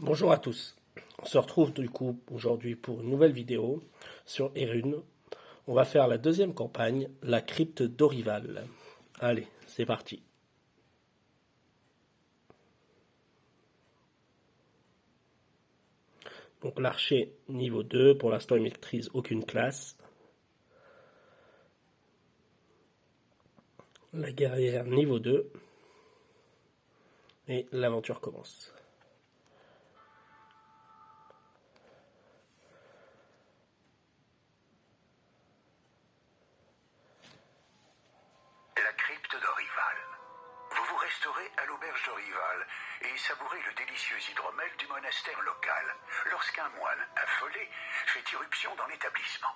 Bonjour à tous, on se retrouve du coup aujourd'hui pour une nouvelle vidéo sur Erun. On va faire la deuxième campagne, la crypte d'Orival. Allez, c'est parti. Donc l'archer niveau 2, pour l'instant il ne maîtrise aucune classe. La guerrière niveau 2. Et l'aventure commence. La crypte d'Orival. Vous vous resterez à l'auberge d'Orival et savourez le délicieux hydromel du monastère local lorsqu'un moine affolé fait irruption dans l'établissement.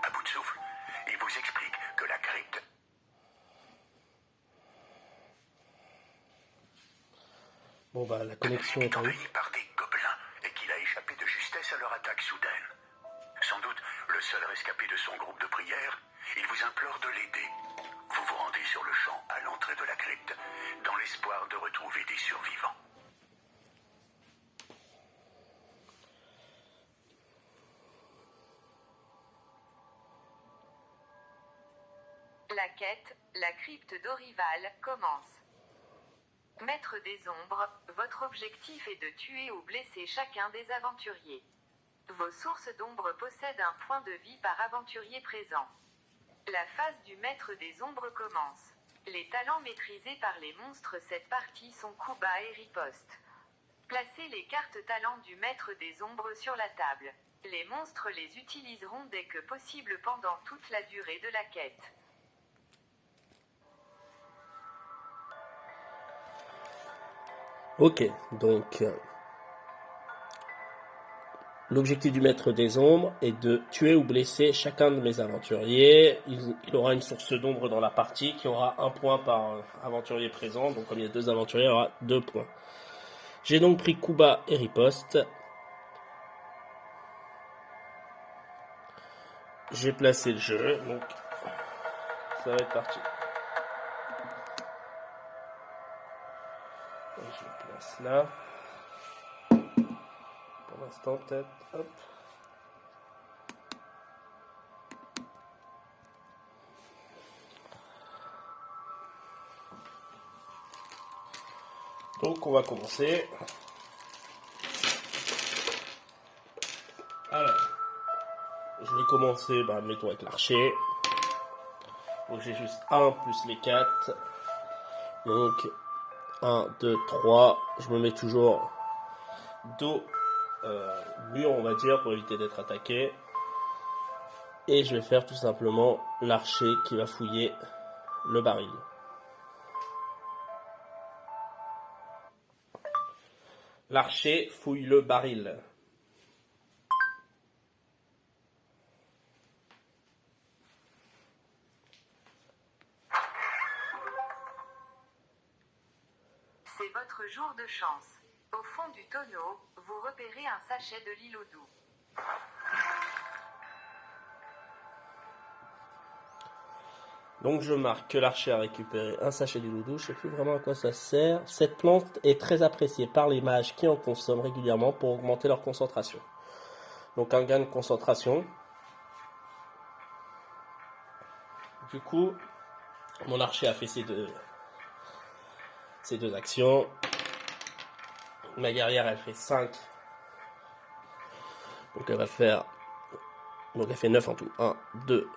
À bout de souffle, il vous explique que la crypte... Bon bah la connexion est envahie par des gobelins et qu'il a échappé de justesse à leur attaque soudaine. Sans doute le seul rescapé de son groupe de prière, il vous implore de l'aider. Vous vous rendez sur le champ à l'entrée de la crypte dans l'espoir de retrouver des survivants. La quête, la crypte d'Orival, commence. Maître des ombres, votre objectif est de tuer ou blesser chacun des aventuriers. Vos sources d'ombre possèdent un point de vie par aventurier présent. La phase du maître des ombres commence. Les talents maîtrisés par les monstres cette partie sont coup bas et riposte. Placez les cartes talents du maître des ombres sur la table. Les monstres les utiliseront dès que possible pendant toute la durée de la quête. Ok, donc l'objectif du maître des ombres est de tuer ou blesser chacun de mes aventuriers. Il aura une source d'ombre dans la partie qui aura un point par aventurier présent. Donc comme il y a deux aventuriers, il y aura 2 points. J'ai donc pris coup bas et riposte. J'ai placé le jeu, donc ça va être parti. Je le place là. Pour l'instant, peut-être. Hop. Donc, on va commencer. Alors, je vais commencer, mettons avec l'archer. Donc, j'ai juste 1 plus les 4. Donc, 1, 2, 3. Je me mets toujours dos mur, on va dire, pour éviter d'être attaqué. Et je vais faire tout simplement l'archer qui va fouiller le baril. L'archer fouille le baril. C'est votre jour de chance. Au fond du tonneau, vous repérez un sachet de l'îlot doux. Donc je marque que l'archer a récupéré un sachet du loudou, je ne sais plus vraiment à quoi ça sert. Cette plante est très appréciée par les mages qui en consomment régulièrement pour augmenter leur concentration. Donc un gain de concentration. Du coup, mon archer a fait ses deux actions. Ma guerrière elle fait 5. Donc elle va faire... Donc elle fait 9 en tout. 1, 2...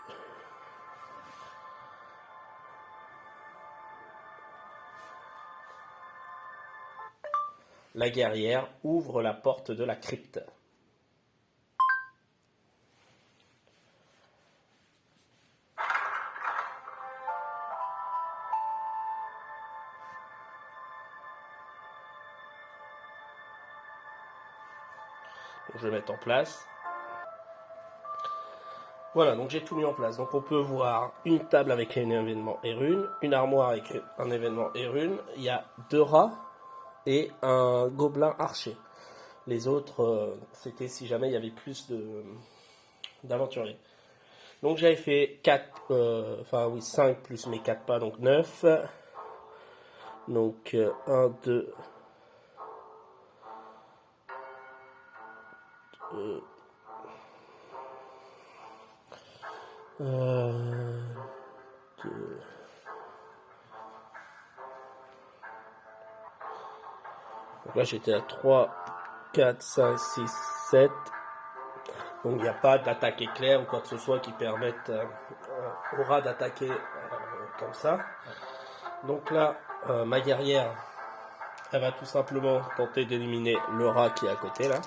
La guerrière ouvre la porte de la crypte. Donc, je vais mettre en place. Voilà, donc j'ai tout mis en place. Donc on peut voir une table avec un événement Erun, une armoire avec un événement Erun. Il y a 2 rats et un gobelin archer. Les autres, c'était si jamais il y avait plus d'aventuriers. Donc j'avais fait 5 plus mes 4 pas, donc 9. Donc 1, 2, Deux. Donc là j'étais à 3, 4, 5, 6, 7. Donc il n'y a pas d'attaque éclair ou quoi que ce soit qui permette au rat d'attaquer comme ça. Donc là, ma guerrière, elle va tout simplement tenter d'éliminer le rat qui est à côté là.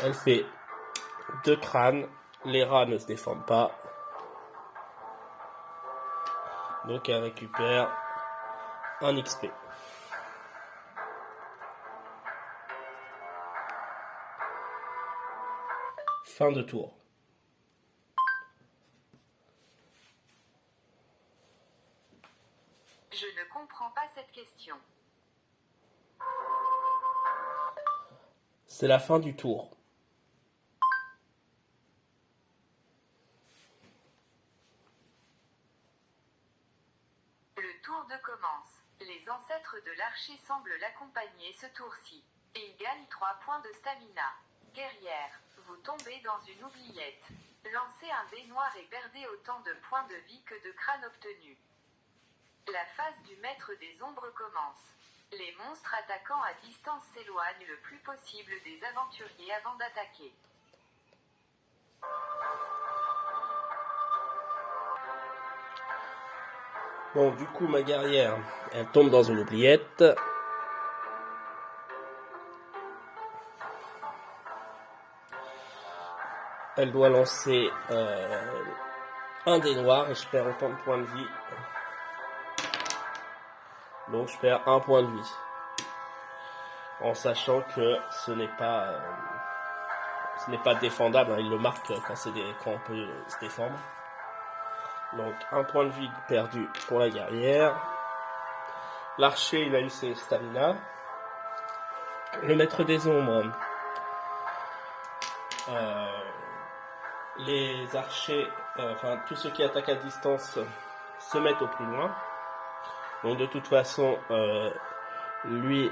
Elle fait 2 crânes. Les rats ne se défendent pas. Donc elle récupère un XP. Fin de tour. Je ne comprends pas cette question. C'est la fin du tour. Le tour de commence. Les ancêtres de l'archer semblent l'accompagner ce tour-ci. Il gagne 3 points de stamina. Guerrière, vous tombez dans une oubliette. Lancez un dé noir et perdez autant de points de vie que de crânes obtenus. La phase du maître des ombres commence. Les monstres attaquant à distance s'éloignent le plus possible des aventuriers avant d'attaquer. Bon, du coup, ma guerrière, elle tombe dans une oubliette. Elle doit lancer un dé noir et je perds autant de points de vie. Donc je perds 1 point de vie. En sachant que ce n'est pas défendable, hein. Il le marque quand on peut se défendre. Donc 1 point de vie perdu pour la guerrière. L'archer, il a eu ses stamina. Le maître des ombres. Les archers, tous ceux qui attaquent à distance se mettent au plus loin. Donc de toute façon, lui,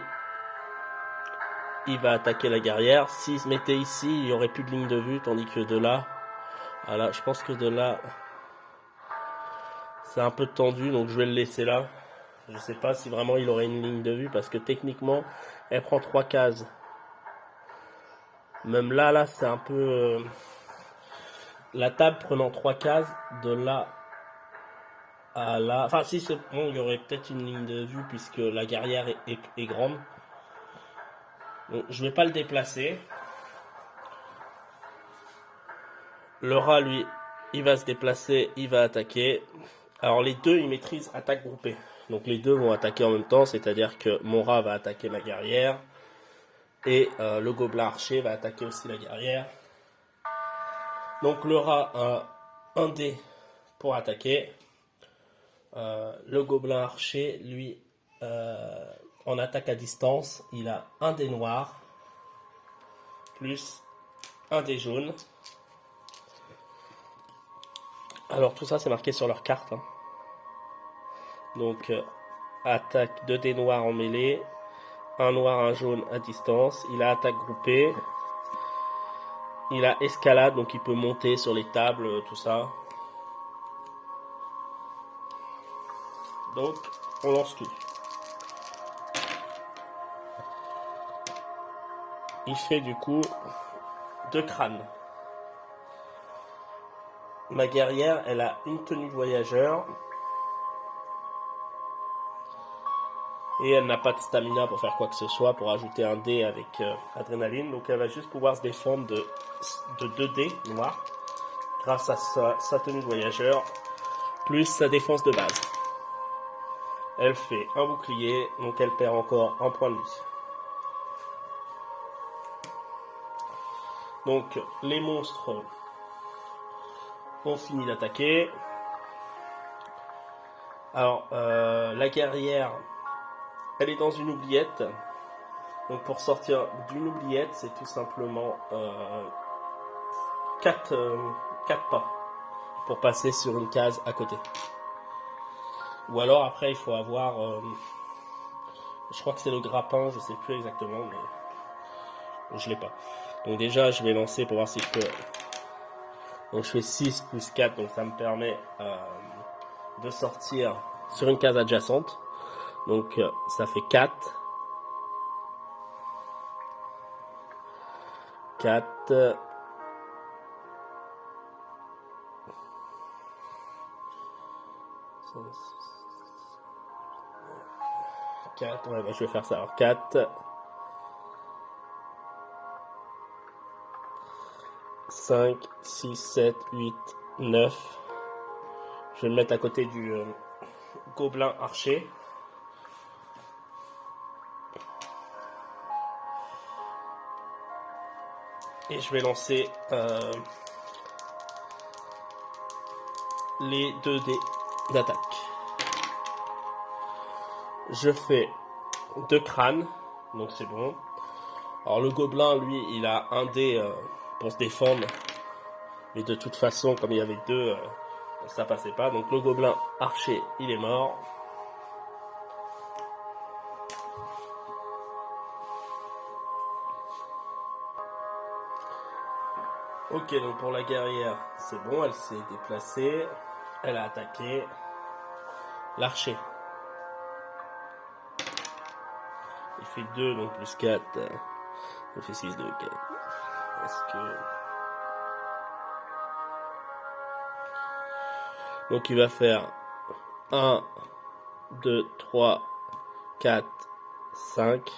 il va attaquer la guerrière. S'il se mettait ici, il n'y aurait plus de ligne de vue, tandis que de là, voilà, je pense que de là, c'est un peu tendu, donc je vais le laisser là. Je sais pas si vraiment il aurait une ligne de vue, parce que techniquement, elle prend 3 cases. Même là, c'est un peu... la table prenant 3 cases, de là à là... Enfin, si c'est bon, il y aurait peut-être une ligne de vue, puisque la guerrière est grande. Donc, je vais pas le déplacer. Le rat, lui, il va se déplacer, il va attaquer. Alors, les deux, ils maîtrisent attaque groupée. Donc, les deux vont attaquer en même temps, c'est-à-dire que mon rat va attaquer ma guerrière. Et le gobelin archer va attaquer aussi la guerrière. Donc, le rat a un dé pour attaquer. Le gobelin archer, lui, en attaque à distance, il a un dé noir plus un dé jaune. Alors tout ça c'est marqué sur leur carte. Hein. Donc attaque 2 dés noirs en mêlée, un noir, un jaune à distance. Il a attaque groupée. Il a escalade, donc il peut monter sur les tables, tout ça. Donc on lance tout. Il fait du coup 2 crânes. Ma guerrière, elle a une tenue de voyageur. Et elle n'a pas de stamina pour faire quoi que ce soit, pour ajouter un dé avec adrénaline. Donc elle va juste pouvoir se défendre de 2 dés noirs. Grâce à sa tenue de voyageur. Plus sa défense de base. Elle fait un bouclier, donc elle perd encore 1 point de vie. Donc les monstres ont fini d'attaquer. Alors la guerrière, elle est dans une oubliette. Donc pour sortir d'une oubliette, c'est tout simplement 4 pas pour passer sur une case à côté. Ou alors après il faut avoir Je crois que c'est le grappin, je sais plus exactement, mais je l'ai pas. Donc déjà, je vais lancer pour voir si je peux. Donc je fais 6 plus 4, donc ça me permet de sortir sur une case adjacente. Donc ça fait 4. 4. 4, ouais, bah, je vais faire ça. Alors 4, 5, 6, 7, 8, 9. Je vais le mettre à côté du gobelin archer. Et je vais lancer les 2 dés d'attaque. Je fais 2 crânes, donc c'est bon. Alors le gobelin, lui, il a un dé pour se défendre. Mais de toute façon, comme il y avait 2, ça passait pas. Donc le gobelin archer, il est mort. Ok, donc pour la guerrière, c'est bon, elle s'est déplacée. Elle a attaqué. L'archer. Il fait 2, donc plus 4. Il fait 6, 2, 4. Est-ce que... Donc il va faire 1, 2, 3, 4, 5.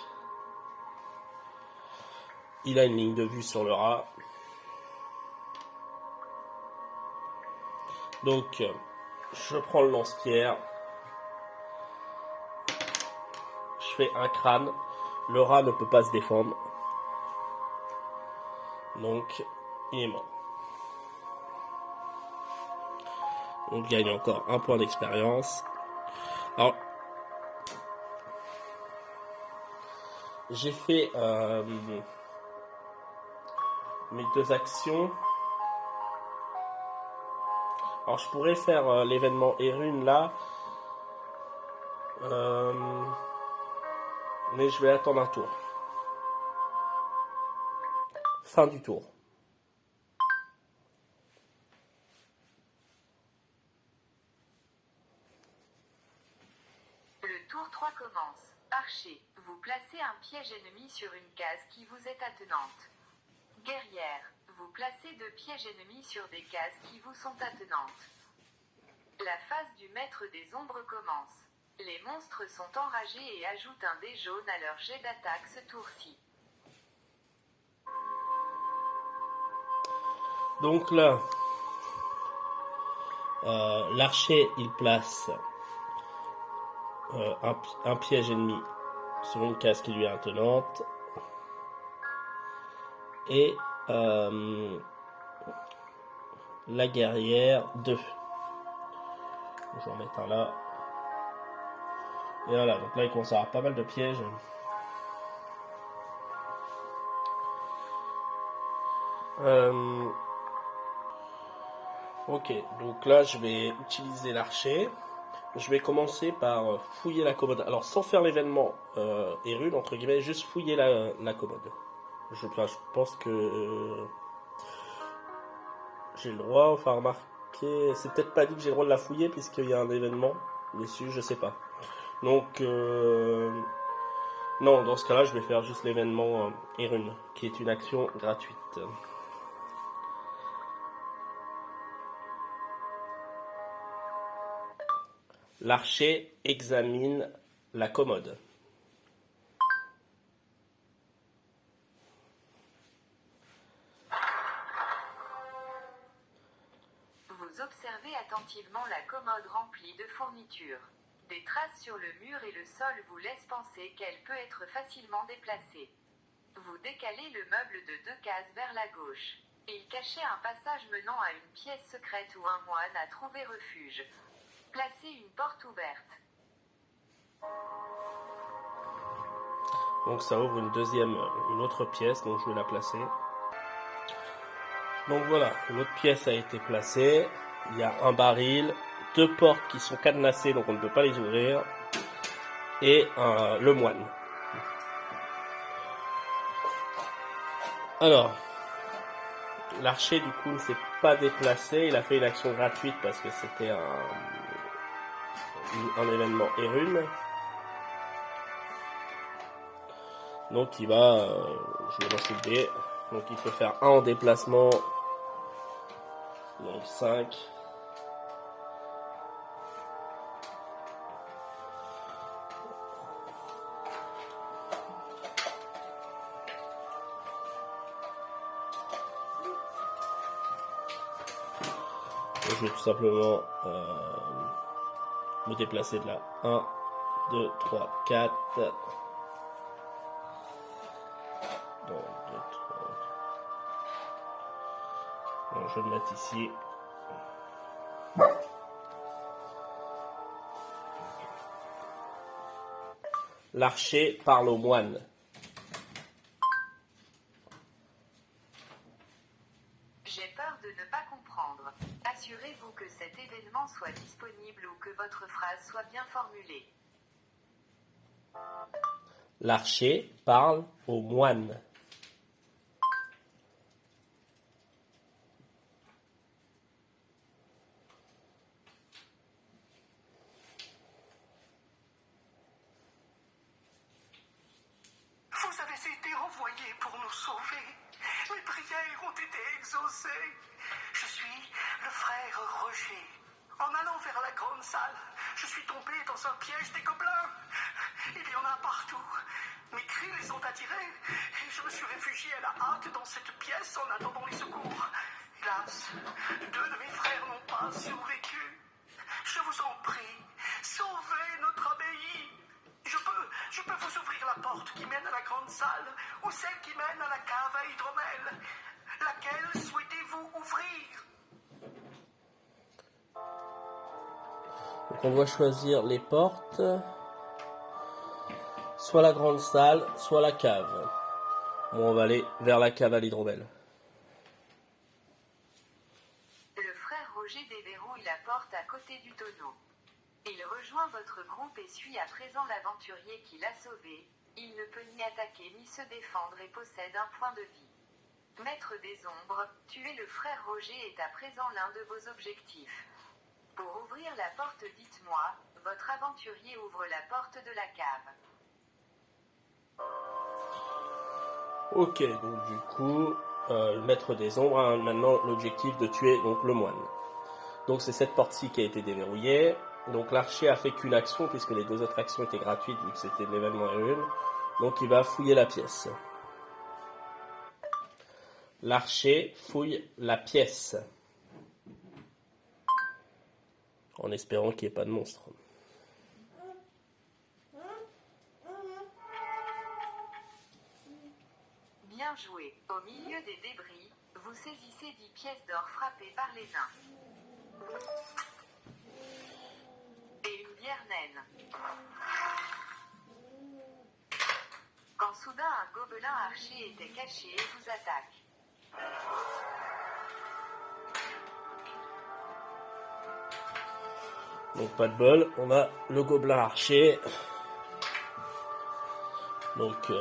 Il a une ligne de vue sur le rat. Donc je prends le lance-pierre. Je fais un crâne. Le rat ne peut pas se défendre. Donc il est mort. On gagne encore un point d'expérience. Alors, j'ai fait mes 2 actions. Alors, je pourrais faire l'événement Erune là. Mais je vais attendre un tour. Fin du tour. Le tour 3 commence. Archer, vous placez un piège ennemi sur une case qui vous est attenante. Guerrière, vous placez 2 pièges ennemis sur des cases qui vous sont attenantes. La phase du maître des ombres commence. Les monstres sont enragés et ajoutent un dé jaune à leur jet d'attaque ce tour-ci. Donc là, l'archer, il place un piège ennemi sur une case qui lui est attenante. Et la guerrière 2. Je vais en mettre un là. Et voilà, donc là il commence à avoir pas mal de pièges. Ok, donc là je vais utiliser l'archer. Je vais commencer par fouiller la commode. Alors sans faire l'événement Erune, entre guillemets, juste fouiller la commode. Je pense que j'ai le droit, enfin remarquer, c'est peut-être pas dit que j'ai le droit de la fouiller puisqu'il y a un événement dessus, je sais pas. Donc non, dans ce cas-là, je vais faire juste l'événement Erune, qui est une action gratuite. L'archer examine la commode. Vous observez attentivement la commode remplie de fournitures. Des traces sur le mur et le sol vous laissent penser qu'elle peut être facilement déplacée. Vous décalez le meuble de 2 cases vers la gauche. Il cachait un passage menant à une pièce secrète où un moine a trouvé refuge. Placez une porte ouverte. Donc ça ouvre une autre pièce, donc je vais la placer. Donc voilà, l'autre pièce a été placée. Il y a un baril, 2 portes qui sont cadenassées, donc on ne peut pas les ouvrir. et le moine. Alors, l'archer du coup ne s'est pas déplacé, il a fait une action gratuite parce que c'était un événement Erun. Donc il va, je vais lancer le dé, donc il peut faire 1 en déplacement, donc 5. Je vais tout simplement me déplacer de là. 1, 2, 3, 4. Donc, 2, 3. Donc, je vais le mettre ici. L'archer parle au moine. J'ai peur de ne pas comprendre. Assurez-vous que cet événement soit disponible ou que votre phrase soit bien formulée. L'archer parle au moine. Vous avez été envoyé pour nous sauver. Mes prières ont été exaucées. Je suis le frère Roger. En allant vers la grande salle, je suis tombé dans un piège des gobelins. Il y en a partout. Mes cris les ont attirés et je me suis réfugié à la hâte dans cette pièce en attendant les secours. Hélas, 2 de mes frères n'ont pas survécu. Je vous en prie, sauvez notre abbaye. Je peux vous ouvrir la porte qui mène à la grande salle ou celle qui mène à la cave à hydromel. Laquelle souhaitez-vous ouvrir? Donc on doit choisir les portes. Soit la grande salle, soit la cave. Bon, on va aller vers la cave à l'hydromel. Le frère Roger déverrouille la porte à côté du tonneau. Il rejoint votre groupe et suit à présent l'aventurier qui l'a sauvé. Il ne peut ni attaquer ni se défendre et possède un point de vie. Maître des ombres, tuer le frère Roger est à présent l'un de vos objectifs. Pour ouvrir la porte, dites-moi, votre aventurier ouvre la porte de la cave. Ok, donc du coup, le maître des ombres a maintenant l'objectif de tuer donc le moine. Donc c'est cette porte-ci qui a été déverrouillée. Donc l'archer a fait qu'une action puisque les 2 autres actions étaient gratuites vu que c'était l'événement Erun. Donc il va fouiller la pièce. L'archer fouille la pièce. En espérant qu'il n'y ait pas de monstre. Bien joué. Au milieu des débris, vous saisissez 10 pièces d'or frappées par les nains. Et une bière naine. Quand soudain un gobelin archer était caché et vous attaque. Donc pas de bol, on a le gobelin archer. Donc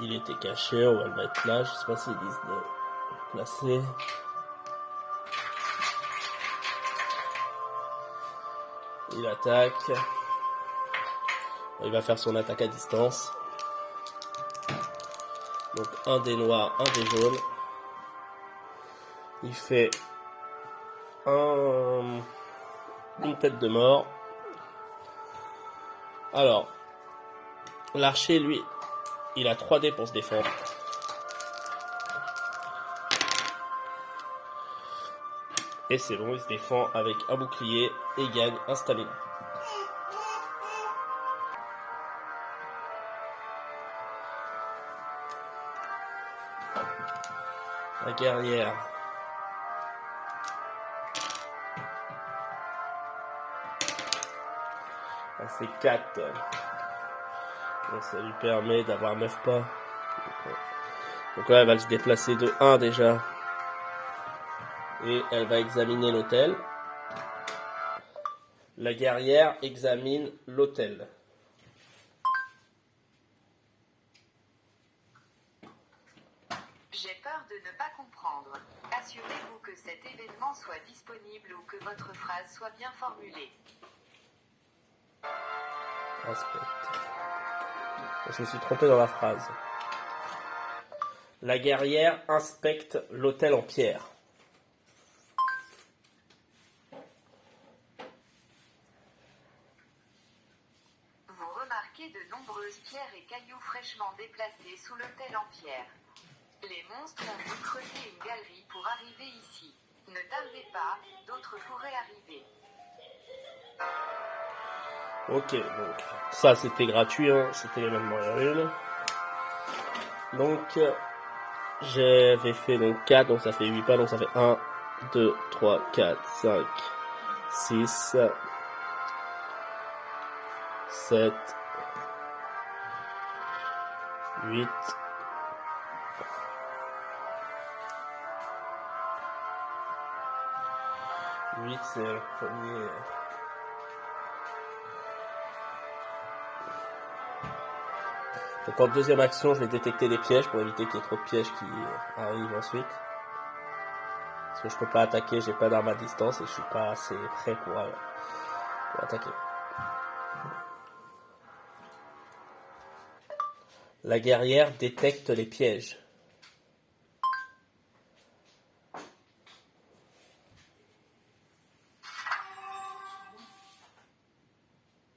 il était caché, on va le mettre là, je sais pas s'ils disent de le placer. Il attaque. Il va faire son attaque à distance. Donc un dé noir, un dé jaune. Il fait une tête de mort. Alors, l'archer, lui, il a 3 dés pour se défendre. Et c'est bon, il se défend avec un bouclier et gagne un stamina. La guerrière. Elle fait 4. Donc ça lui permet d'avoir 9 pas. Donc là, elle va se déplacer de 1 déjà. Et elle va examiner l'hôtel. La guerrière examine l'hôtel. Assurez-vous que cet événement soit disponible ou que votre phrase soit bien formulée. Inspecte. Je me suis trompé dans la phrase. La guerrière inspecte l'autel en pierre. Vous remarquez de nombreuses pierres et cailloux fraîchement déplacés sous l'autel en pierre. Les monstres ont dû creuser une galerie pour arriver ici. Ne tardez pas, d'autres pourraient arriver. Ok, donc ça c'était gratuit, hein, c'était l'événement R1. Donc j'avais fait donc 4, donc ça fait 8 pas, donc ça fait 1, 2, 3, 4, 5, 6, 7, 8, 8 c'est le premier. Donc en deuxième action, je vais détecter des pièges pour éviter qu'il y ait trop de pièges qui arrivent ensuite. Parce que je peux pas attaquer, j'ai pas d'arme à distance et je suis pas assez prêt pour attaquer. La guerrière détecte les pièges.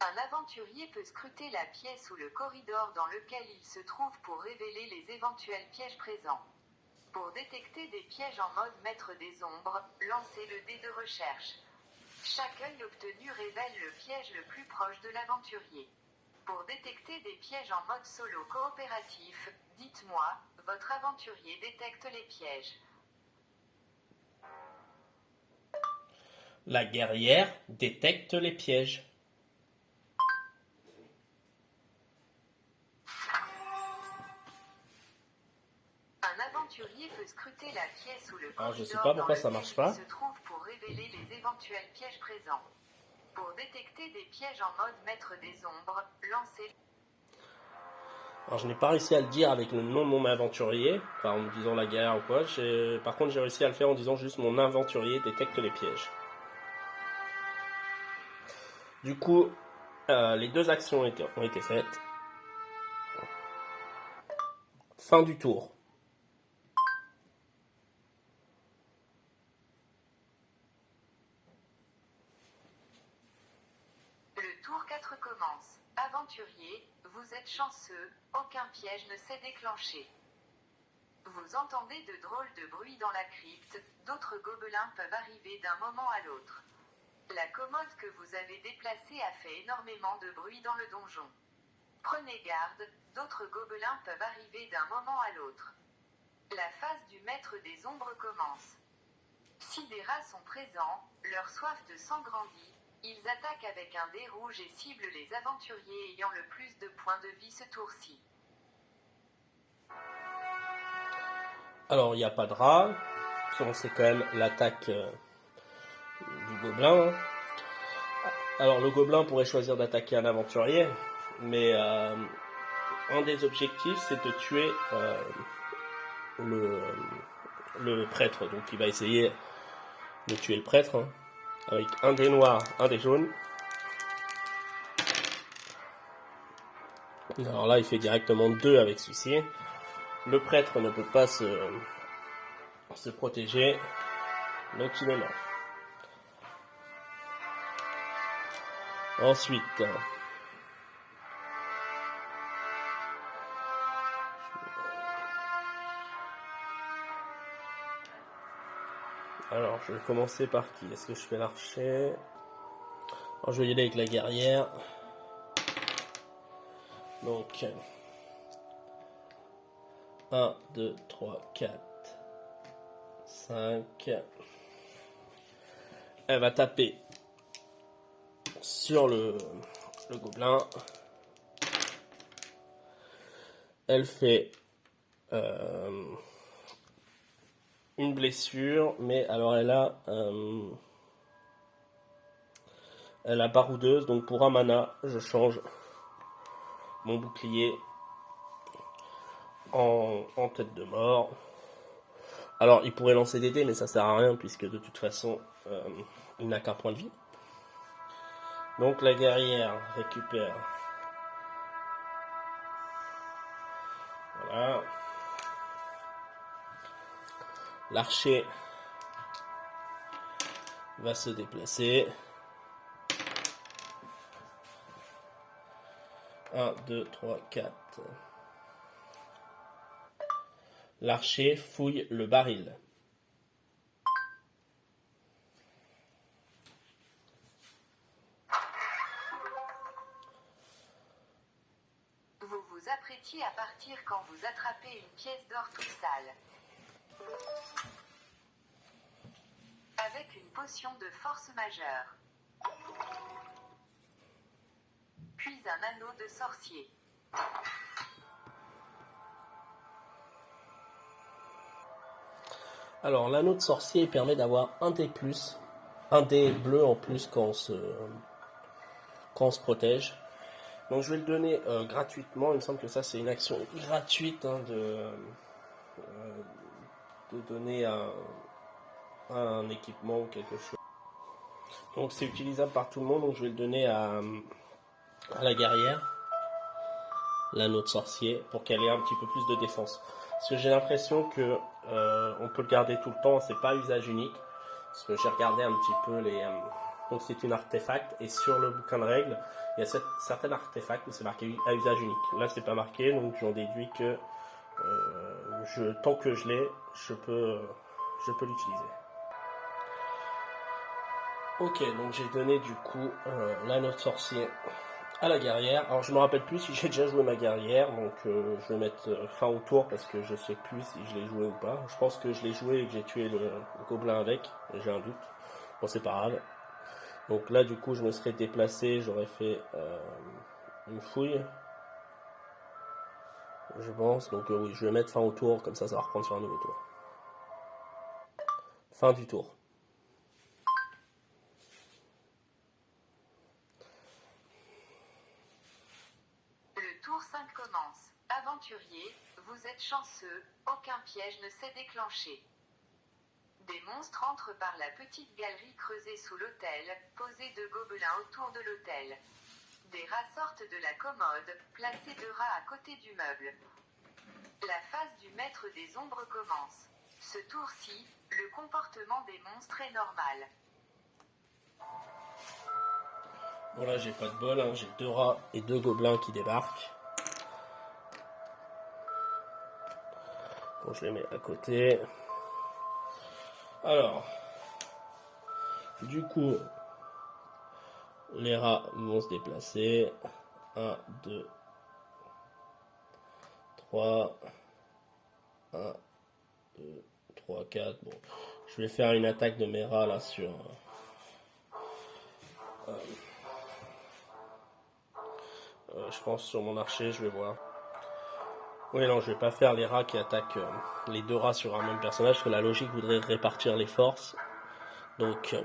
Un aventurier peut scruter la pièce ou le corridor dans lequel il se trouve pour révéler les éventuels pièges présents. Pour détecter des pièges en mode maître des ombres, lancez le dé de recherche. Chaque œil obtenu révèle le piège le plus proche de l'aventurier. Pour détecter des pièges en mode solo coopératif, dites-moi, votre aventurier détecte les pièges. La guerrière détecte les pièges. Un aventurier peut scruter la pièce ou le Alors, je sais corridor pas dans pourquoi ça lequel marche pas. il se trouve pour révéler les éventuels pièges présents. Pour détecter des pièges en mode maître des ombres, lancez. Alors je n'ai pas réussi à le dire avec le nom de mon aventurier, enfin en me disant la guerre ou quoi. Par contre j'ai réussi à le faire en disant juste mon aventurier détecte les pièges. Du coup, les deux actions ont été faites. Fin du tour. Le tour 4 commence. Aventurier, vous êtes chanceux, aucun piège ne s'est déclenché. Vous entendez de drôles de bruits dans la crypte, d'autres gobelins peuvent arriver d'un moment à l'autre. La commode que vous avez déplacée a fait énormément de bruit dans le donjon. Prenez garde, d'autres gobelins peuvent arriver d'un moment à l'autre. La phase du maître des ombres commence. Si des rats sont présents, leur soif de sang grandit, ils attaquent avec un dé rouge et ciblent les aventuriers ayant le plus de points de vie ce tour-ci. Alors il n'y a pas de rat, c'est quand même l'attaque du gobelin. Alors le gobelin pourrait choisir d'attaquer un aventurier, mais un des objectifs c'est de tuer le prêtre. Donc il va essayer de tuer le prêtre hein, avec un dé noir, un dé jaune. Alors là il fait directement 2 avec celui-ci. Le prêtre ne peut pas se protéger, donc il est mort. Ensuite, alors je vais commencer par qui? Est-ce que je fais l'archer? Alors je vais y aller avec la guerrière. Donc 1, 2, 3, 4, 5. Elle va taper sur le gobelin. Elle fait une blessure, mais alors elle a baroudeuse, donc pour un mana, je change mon bouclier en tête de mort. Alors, il pourrait lancer des dés, mais ça sert à rien, puisque de toute façon, il n'a qu'un point de vie. Donc, la guerrière récupère. Voilà. L'archer va se déplacer. 1, 2, 3, 4. L'archer fouille le baril. Vous vous apprêtiez à partir quand vous attrapez une pièce d'or toute sale. Avec une potion de force majeure. Puis un anneau de sorcier. Alors, l'anneau de sorcier permet d'avoir un dé plus, un dé bleu en plus quand on se protège. Donc, je vais le donner gratuitement. Il me semble que ça, c'est une action gratuite de donner un équipement ou quelque chose. Donc, c'est utilisable par tout le monde. Donc, je vais le donner à la guerrière, l'anneau de sorcier, pour qu'elle ait un petit peu plus de défense. Parce que j'ai l'impression que on peut le garder tout le temps, c'est pas usage unique. Parce que j'ai regardé un petit peu les. Donc c'est une artefact, et sur le bouquin de règles, il y a certains artefacts où c'est marqué à usage unique. Là c'est pas marqué, donc j'en déduis que tant que je l'ai, je peux l'utiliser. Ok, donc j'ai donné du coup l'anneau de sorcier à la guerrière. Alors je me rappelle plus si j'ai déjà joué ma guerrière, donc je vais mettre fin au tour parce que je sais plus si je l'ai joué ou pas. Je pense que je l'ai joué et que j'ai tué le gobelin avec, j'ai un doute. Bon, c'est pas grave. Donc là du coup je me serais déplacé, j'aurais fait une fouille, je pense. Donc oui, je vais mettre fin au tour, comme ça va reprendre sur un nouveau tour. Fin du tour. Le tour 5 commence. Aventurier, vous êtes chanceux, aucun piège ne s'est déclenché. Des monstres entrent par la petite galerie creusée sous l'autel, posée de gobelins autour de l'autel. Des rats sortent de la commode, placés de rats à côté du meuble. La phase du maître des ombres commence. Ce tour-ci, le comportement des monstres est normal. Bon là j'ai pas de bol, hein. J'ai 2 rats et 2 gobelins qui débarquent. Bon, je les mets à côté. Alors, du coup, les rats vont se déplacer. 1, 2, 3. 1, 2, 3, 4. Bon, je vais faire une attaque de mes rats là sur... je pense sur mon archer, je vais voir. Oui, non, je vais pas faire les rats qui attaquent les 2 rats sur un même personnage, parce que la logique voudrait répartir les forces. Donc,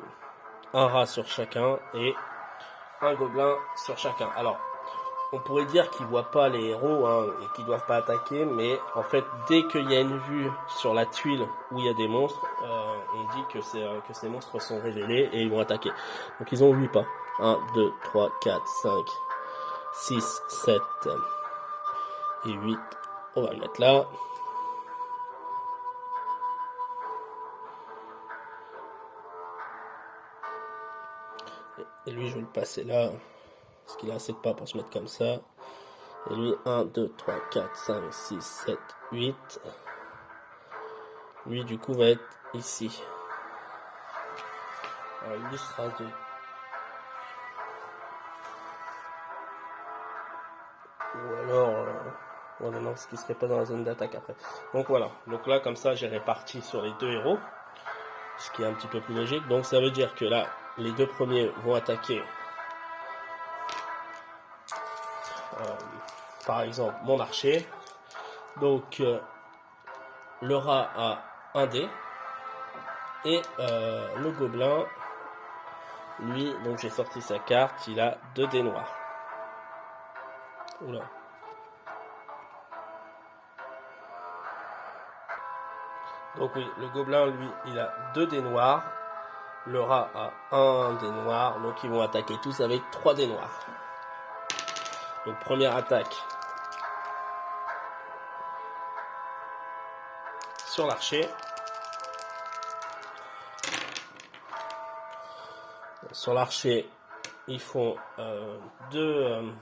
un rat sur chacun et un gobelin sur chacun. Alors, on pourrait dire qu'ils voient pas les héros et qu'ils doivent pas attaquer, mais en fait, dès qu'il y a une vue sur la tuile où il y a des monstres, on dit que ces monstres sont révélés et ils vont attaquer. Donc, ils ont 8 pas. 1, 2, 3, 4, 5, 6, 7 et 8. On va le mettre là. Et lui, je vais le passer là. Parce qu'il a assez de pas pour se mettre comme ça. Et lui, 1, 2, 3, 4, 5, 6, 7, 8. Lui, du coup, va être ici. Alors, lui sera de... Ou alors... Ouais, non, parce qu'il serait pas dans la zone d'attaque après. Donc voilà. Donc là, comme ça, j'ai réparti sur les 2 héros. Ce qui est un petit peu plus logique. Donc ça veut dire que là, les 2 premiers vont attaquer... par exemple, mon archer. Donc, le rat a un dé. Et le gobelin, lui, donc j'ai sorti sa carte, il a 2 dés noirs. Oula. Donc oui, le gobelin, lui, il a 2 dés noirs. Le rat a 1 dé noir. Donc ils vont attaquer tous avec 3 dés noirs. Donc première attaque sur l'archer. Sur l'archer, ils font 2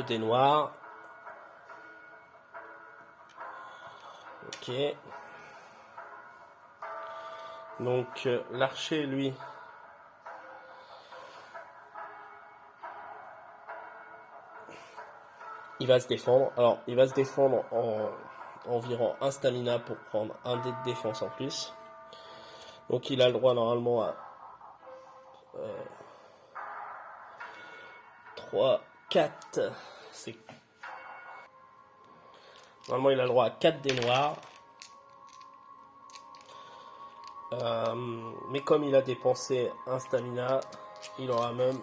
dés noirs. Ok. Donc l'archer, lui, il va se défendre. Alors, il va se défendre en environ 1 stamina pour prendre 1 dé de défense en plus. Donc il a le droit normalement à 3, 4. Normalement il a le droit à 4 dés noirs. Mais comme il a dépensé un stamina, il aura même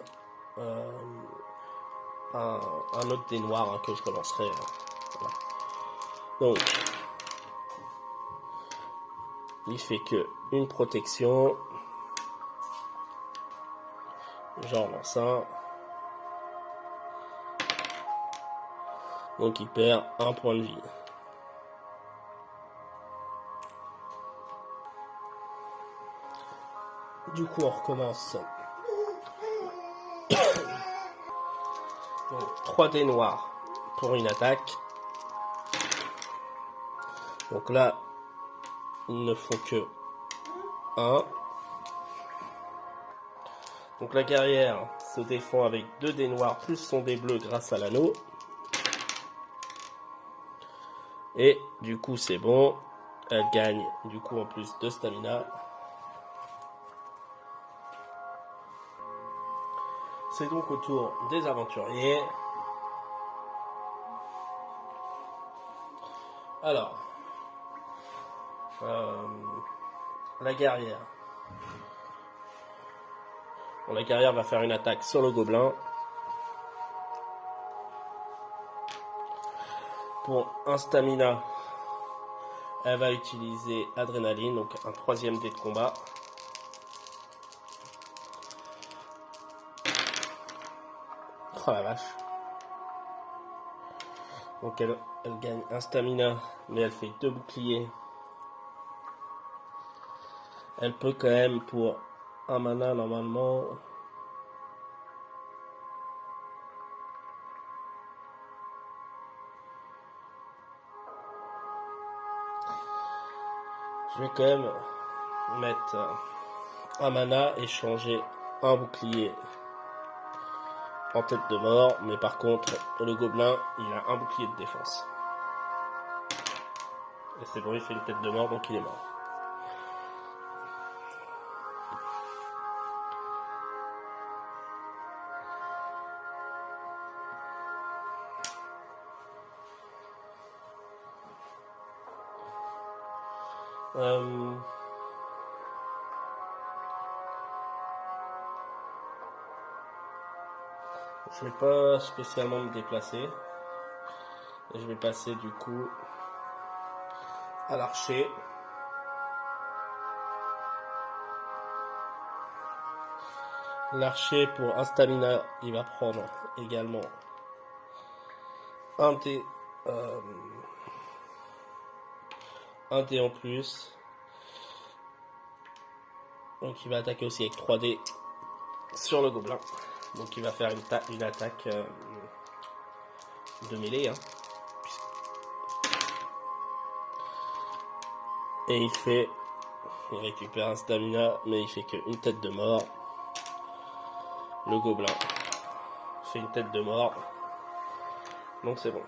un autre dé noir que je relancerai. Voilà. Donc, il fait que une protection. J'en lance un. Donc il perd 1 point de vie. Du coup on recommence. Donc 3 dés noirs pour une attaque. Donc là, ils ne font que 1. Donc la guerrière se défend avec 2 dés noirs plus son dé bleu grâce à l'anneau. Et du coup c'est bon. Elle gagne du coup en plus de stamina. C'est donc au tour des aventuriers. Alors, la guerrière. Bon, la guerrière va faire une attaque sur le gobelin. Pour un stamina, elle va utiliser adrénaline, donc un 3e dé de combat. Oh la vache. Donc elle gagne un stamina, mais elle fait 2 boucliers. Elle peut quand même pour un mana normalement. Je vais quand même mettre un mana et changer un bouclier en tête de mort. Mais par contre, le gobelin, il a un bouclier de défense. Et c'est bon, il fait une tête de mort, donc il est mort. Je vais pas spécialement me déplacer. Et je vais passer du coup à l'archer. L'archer pour un stamina, il va prendre également un dé en plus. Donc il va attaquer aussi avec 3 dés sur le gobelin. Donc il va faire une attaque de mêlée. Et il récupère un stamina, mais il fait qu'une tête de mort. Le gobelin fait une tête de mort. Donc c'est bon.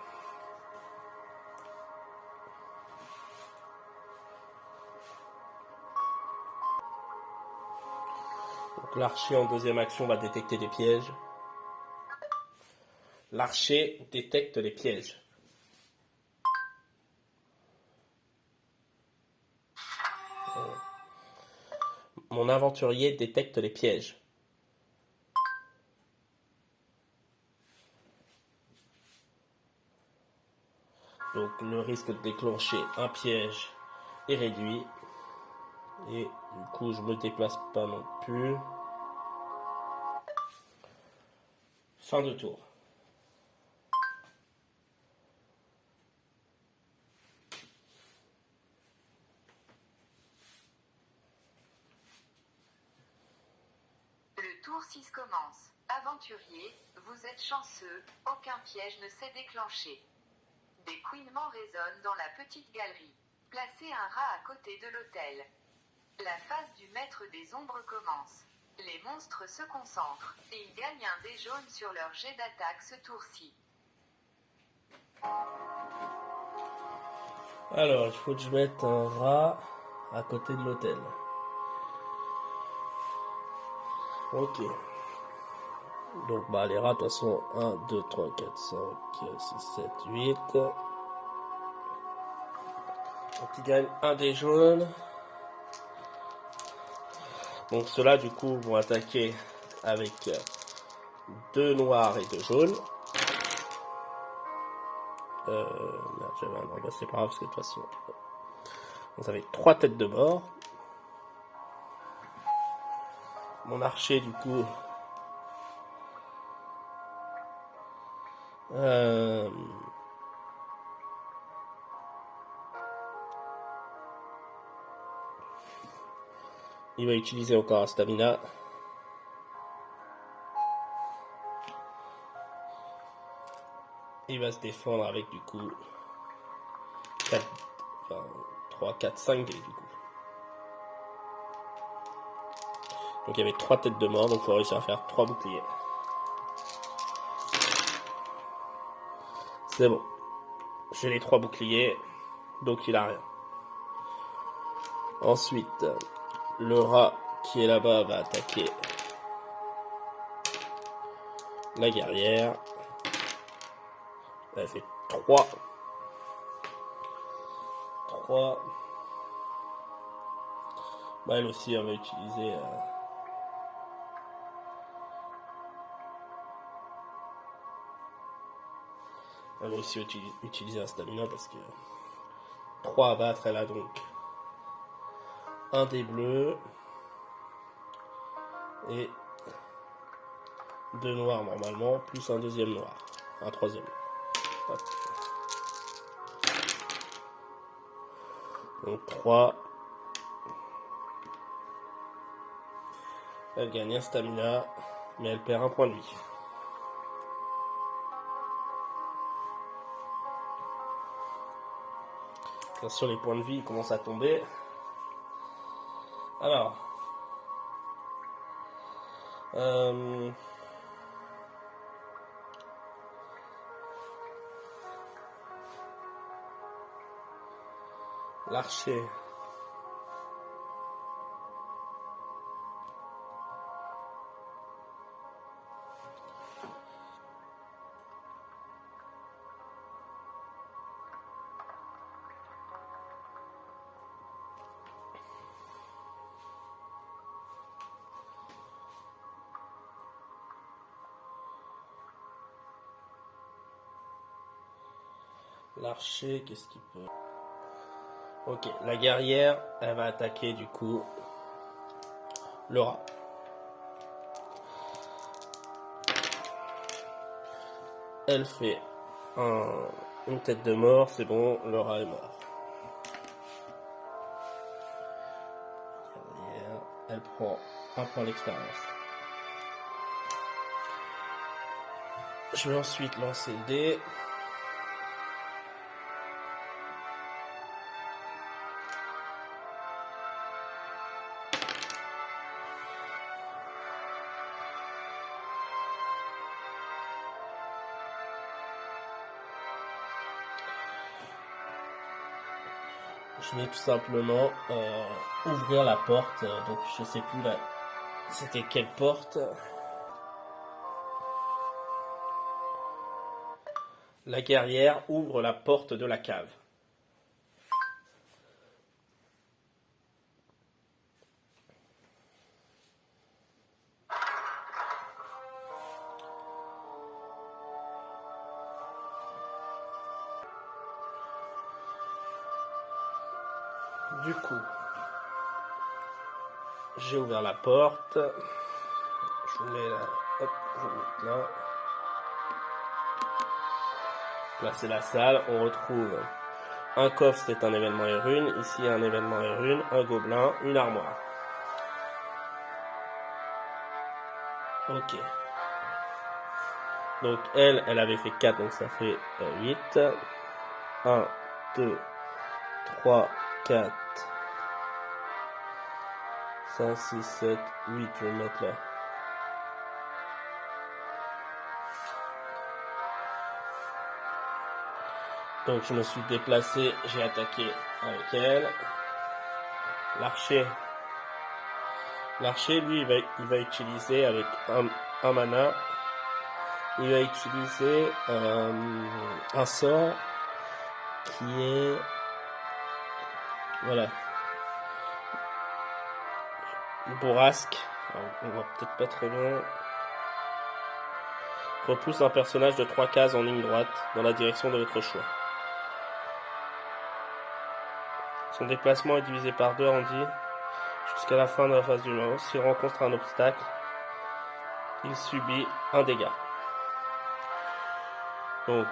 Donc l'archer en 2e action va détecter des pièges. L'archer détecte les pièges. Mon aventurier détecte les pièges. Donc le risque de déclencher un piège est réduit. Et du coup, je me déplace pas non plus. Fin de tour. Le tour 6 commence. Aventurier, vous êtes chanceux, aucun piège ne s'est déclenché. Des couinements résonnent dans la petite galerie. Placez un rat à côté de l'autel. La phase du maître des ombres commence. Les monstres se concentrent, et ils gagnent un dé jaune sur leur jet d'attaque ce tour-ci. Alors, il faut que je mette un rat à côté de l'hôtel. Ok. Donc, les rats, de toute façon, 1, 2, 3, 4, 5, 6, 7, 8. Donc, ils gagnent un dé jaune. Donc, ceux-là, du coup, vont attaquer avec 2 noirs et 2 jaunes. Merde, j'avais un ordre, c'est pas grave, parce que de toute façon, vous avez 3 têtes de mort. Mon archer, du coup, il va utiliser encore un stamina. Il va se défendre avec, du coup, 3, 4, 5 dés, du coup. Donc, il y avait 3 têtes de mort, donc il faut réussir à faire 3 boucliers. C'est bon. J'ai les 3 boucliers, donc il a rien. Ensuite, le rat qui est là-bas va attaquer la guerrière. Elle fait 3. 3. Elle aussi, elle va utiliser... Elle va aussi utiliser un stamina parce que 3 à battre, elle a donc un dé bleu et 2 noirs normalement, plus un deuxième noir, un troisième. Hop. Donc 3. Elle gagne un stamina, mais elle perd un point de vie. Attention, les points de vie commencent à tomber. Alors, l'archer. L'archer, qu'est-ce qu'il peut... Ok, la guerrière, elle va attaquer du coup le rat. Elle fait une tête de mort, c'est bon, le rat est mort. La guerrière, elle prend un point d'expérience. Je vais ensuite lancer le dé. Je vais tout simplement ouvrir la porte. Donc je sais plus là, c'était quelle porte. La guerrière ouvre la porte de la cave. Du coup, j'ai ouvert la porte. Je vous mets là. Hop, je vous mets là. Là, c'est la salle. On retrouve un coffre, c'est un événement et rune. Ici, un événement et rune, un gobelin, une armoire. Ok. Donc, elle avait fait 4, donc ça fait 8. 1, 2, 3, 4, 5, 6, 7, 8. Je vais le mettre là. Donc je me suis déplacé, j'ai attaqué avec elle. L'archer, lui, il va utiliser avec un mana, il va utiliser un sort qui est, voilà, bourrasque. Alors, on voit peut-être pas très bien. Repousse un personnage de 3 cases en ligne droite dans la direction de votre choix. Son déplacement est divisé par 2 arrondi jusqu'à la fin de la phase du moment. S'il rencontre un obstacle, il subit un dégât. Donc,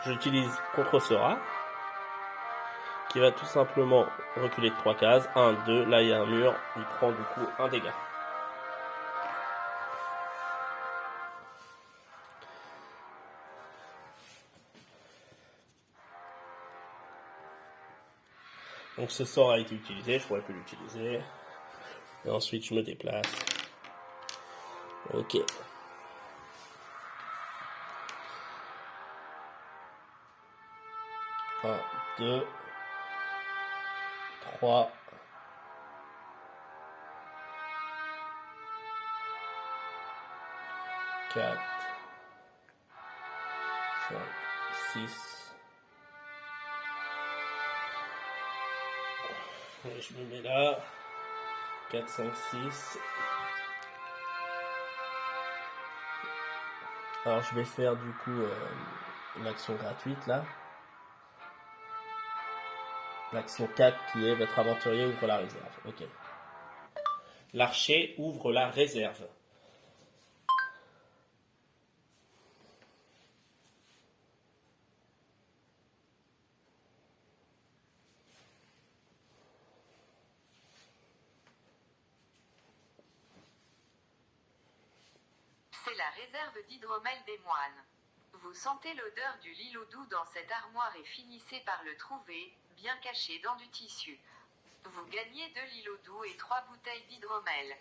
j'utilise contre Sora, qui va tout simplement reculer de 3 cases. 1, 2, là il y a un mur, il prend du coup un dégât. Donc ce sort a été utilisé, je pourrais plus l'utiliser. Et ensuite je me déplace. Ok. Un, 2, 3, 4, 5, 6. Et je me mets là. 4, 5, 6. Alors je vais faire du coup l'action gratuite là. L'action 4 qui est votre aventurier ouvre la réserve. Ok. L'archer ouvre la réserve. C'est la réserve d'hydromel des moines. Vous sentez l'odeur du liloudou dans cette armoire et finissez par le trouver, bien caché dans du tissu. Vous gagnez 2 liloudou et 3 bouteilles d'hydromel.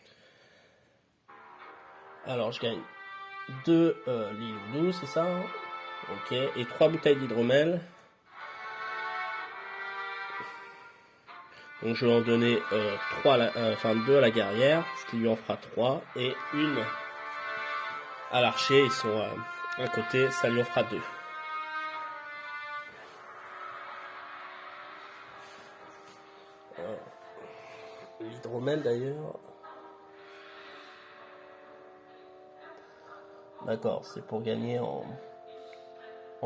Alors je gagne 2 liloudou, c'est ça hein? Ok, et 3 bouteilles d'hydromel. Donc je vais en donner 2 à la guerrière, ce qui lui en fera 3, et une à l'archer, ils sont à un côté, ça lui en fera 2. L'hydromel d'ailleurs. D'accord, c'est pour gagner en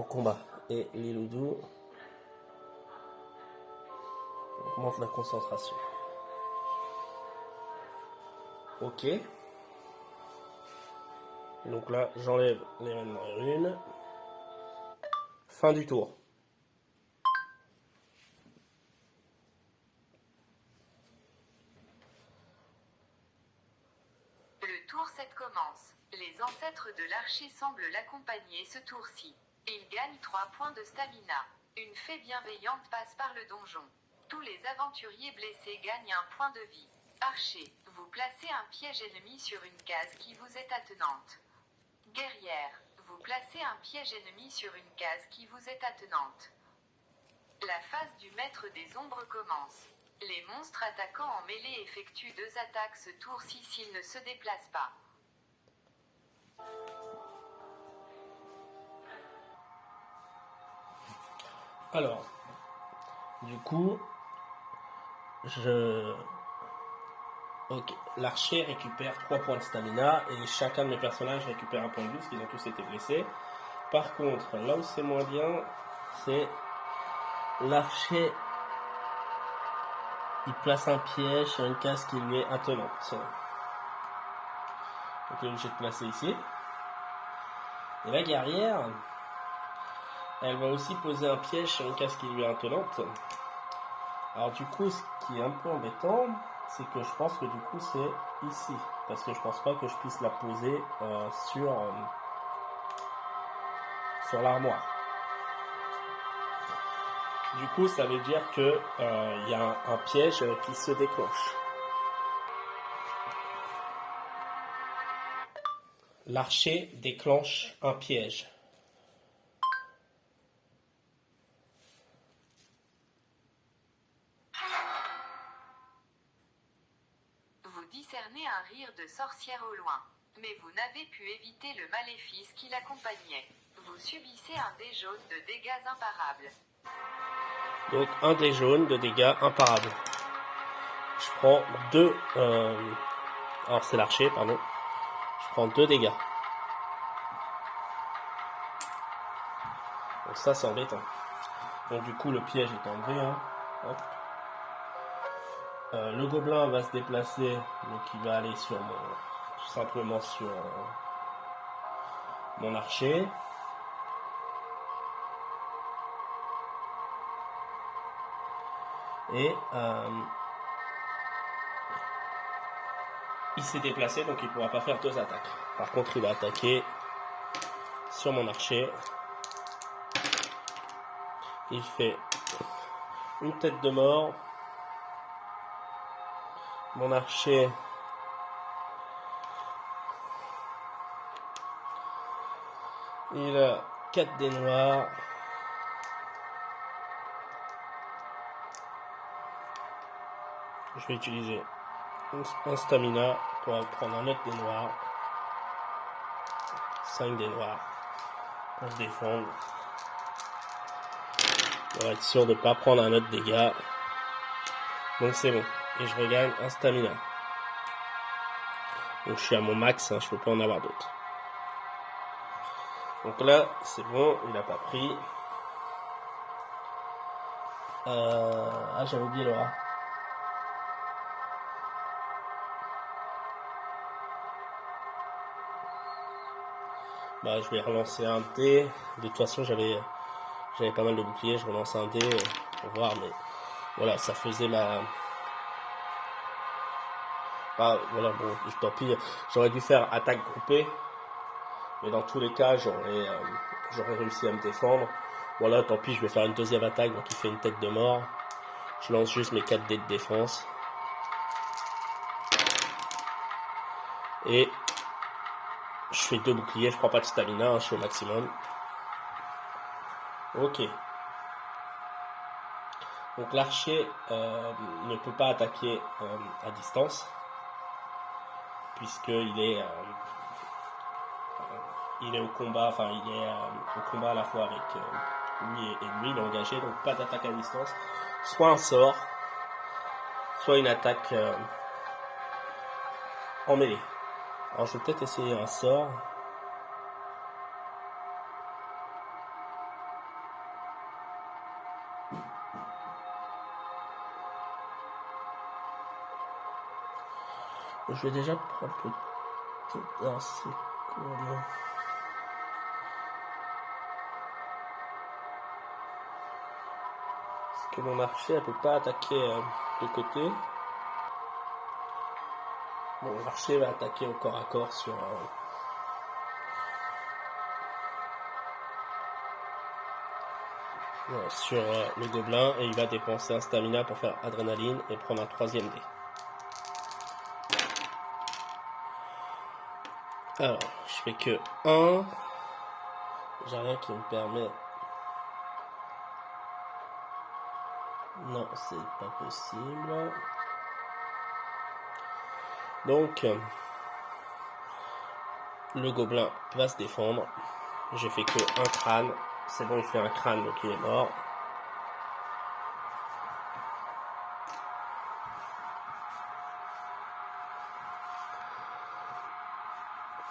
combat. Et liloudou augmente la concentration. Ok. Donc là, j'enlève l'événement et rune. Fin du tour. Le tour 7 commence. Les ancêtres de l'archer semblent l'accompagner ce tour-ci. Il gagne 3 points de stamina. Une fée bienveillante passe par le donjon. Tous les aventuriers blessés gagnent un point de vie. Archer, vous placez un piège ennemi sur une case qui vous est attenante. Guerrière, vous placez un piège ennemi sur une case qui vous est attenante. La phase du maître des ombres commence. Les monstres attaquants en mêlée effectuent 2 attaques ce tour-ci s'ils ne se déplacent pas. Alors, du coup, Ok, l'archer récupère 3 points de stamina et chacun de mes personnages récupère un point de vie parce qu'ils ont tous été blessés. Par contre, là où c'est moins bien, c'est l'archer. Il place un piège sur une case qui lui est attenante. Donc il est obligé de placer ici. Et la guerrière, elle va aussi poser un piège sur une case qui lui est attenante. Alors du coup, ce qui est un peu embêtant, c'est que je pense que du coup c'est ici. Parce que je pense pas que je puisse la poser sur l'armoire. Du coup, ça veut dire que y a un piège qui se déclenche. L'archer déclenche un piège. Vous discernez un rire de sorcière au loin, mais vous n'avez pu éviter le maléfice qui l'accompagnait. Vous subissez un dé jaune de dégâts imparables. Donc un dé jaune de dégâts imparables. Je prends 2... alors c'est l'archer, pardon. Je prends 2 dégâts. Donc ça c'est embêtant. Donc du coup le piège est enlevé. Hein. Hop. Le gobelin va se déplacer. Donc il va aller sur tout simplement sur mon archer. Et il s'est déplacé, donc il ne pourra pas faire 2 attaques. Par contre, il va attaquer sur mon archer. Il fait une tête de mort. Mon archer il a 4 dés noirs. Je vais utiliser un stamina pour prendre un autre dé noir. 5 dés noirs pour se défendre. Pour être sûr de ne pas prendre un autre dégât. Donc c'est bon. Et je regagne un stamina. Donc je suis à mon max, hein, je ne peux pas en avoir d'autres. Donc là, c'est bon, il n'a pas pris. Ah, j'avais oublié le rat. Bah, je vais relancer un dé. De toute façon, j'avais pas mal de boucliers. Je relance un dé pour voir, mais voilà, ça faisait ma. Bah, voilà, bon, tant pis. J'aurais dû faire attaque groupée, mais dans tous les cas, j'aurais réussi à me défendre. Voilà, tant pis, je vais faire une deuxième attaque, donc il fait une tête de mort. Je lance juste mes 4 dés de défense. Et je fais 2 boucliers, je prends pas de stamina, hein, je suis au maximum. Ok. Donc l'archer ne peut pas attaquer à distance, puisqu'il est au combat, enfin il est au combat à la fois avec lui et lui, il est engagé, donc pas d'attaque à distance. Soit un sort, soit une attaque en mêlée. Alors je vais peut-être essayer un sort. Je vais déjà prendre peut-être... Alors c'est quoi là ? Parce que mon archer elle peut pas attaquer de côté. Bon, l'archer va attaquer au corps à corps sur le gobelin et il va dépenser un stamina pour faire adrénaline et prendre un 3e dé. Alors, je fais que 1. J'ai rien qui me permet. Non, c'est pas possible. Donc, le gobelin va se défendre. J'ai fait que un crâne. C'est bon, il fait un crâne, donc il est mort.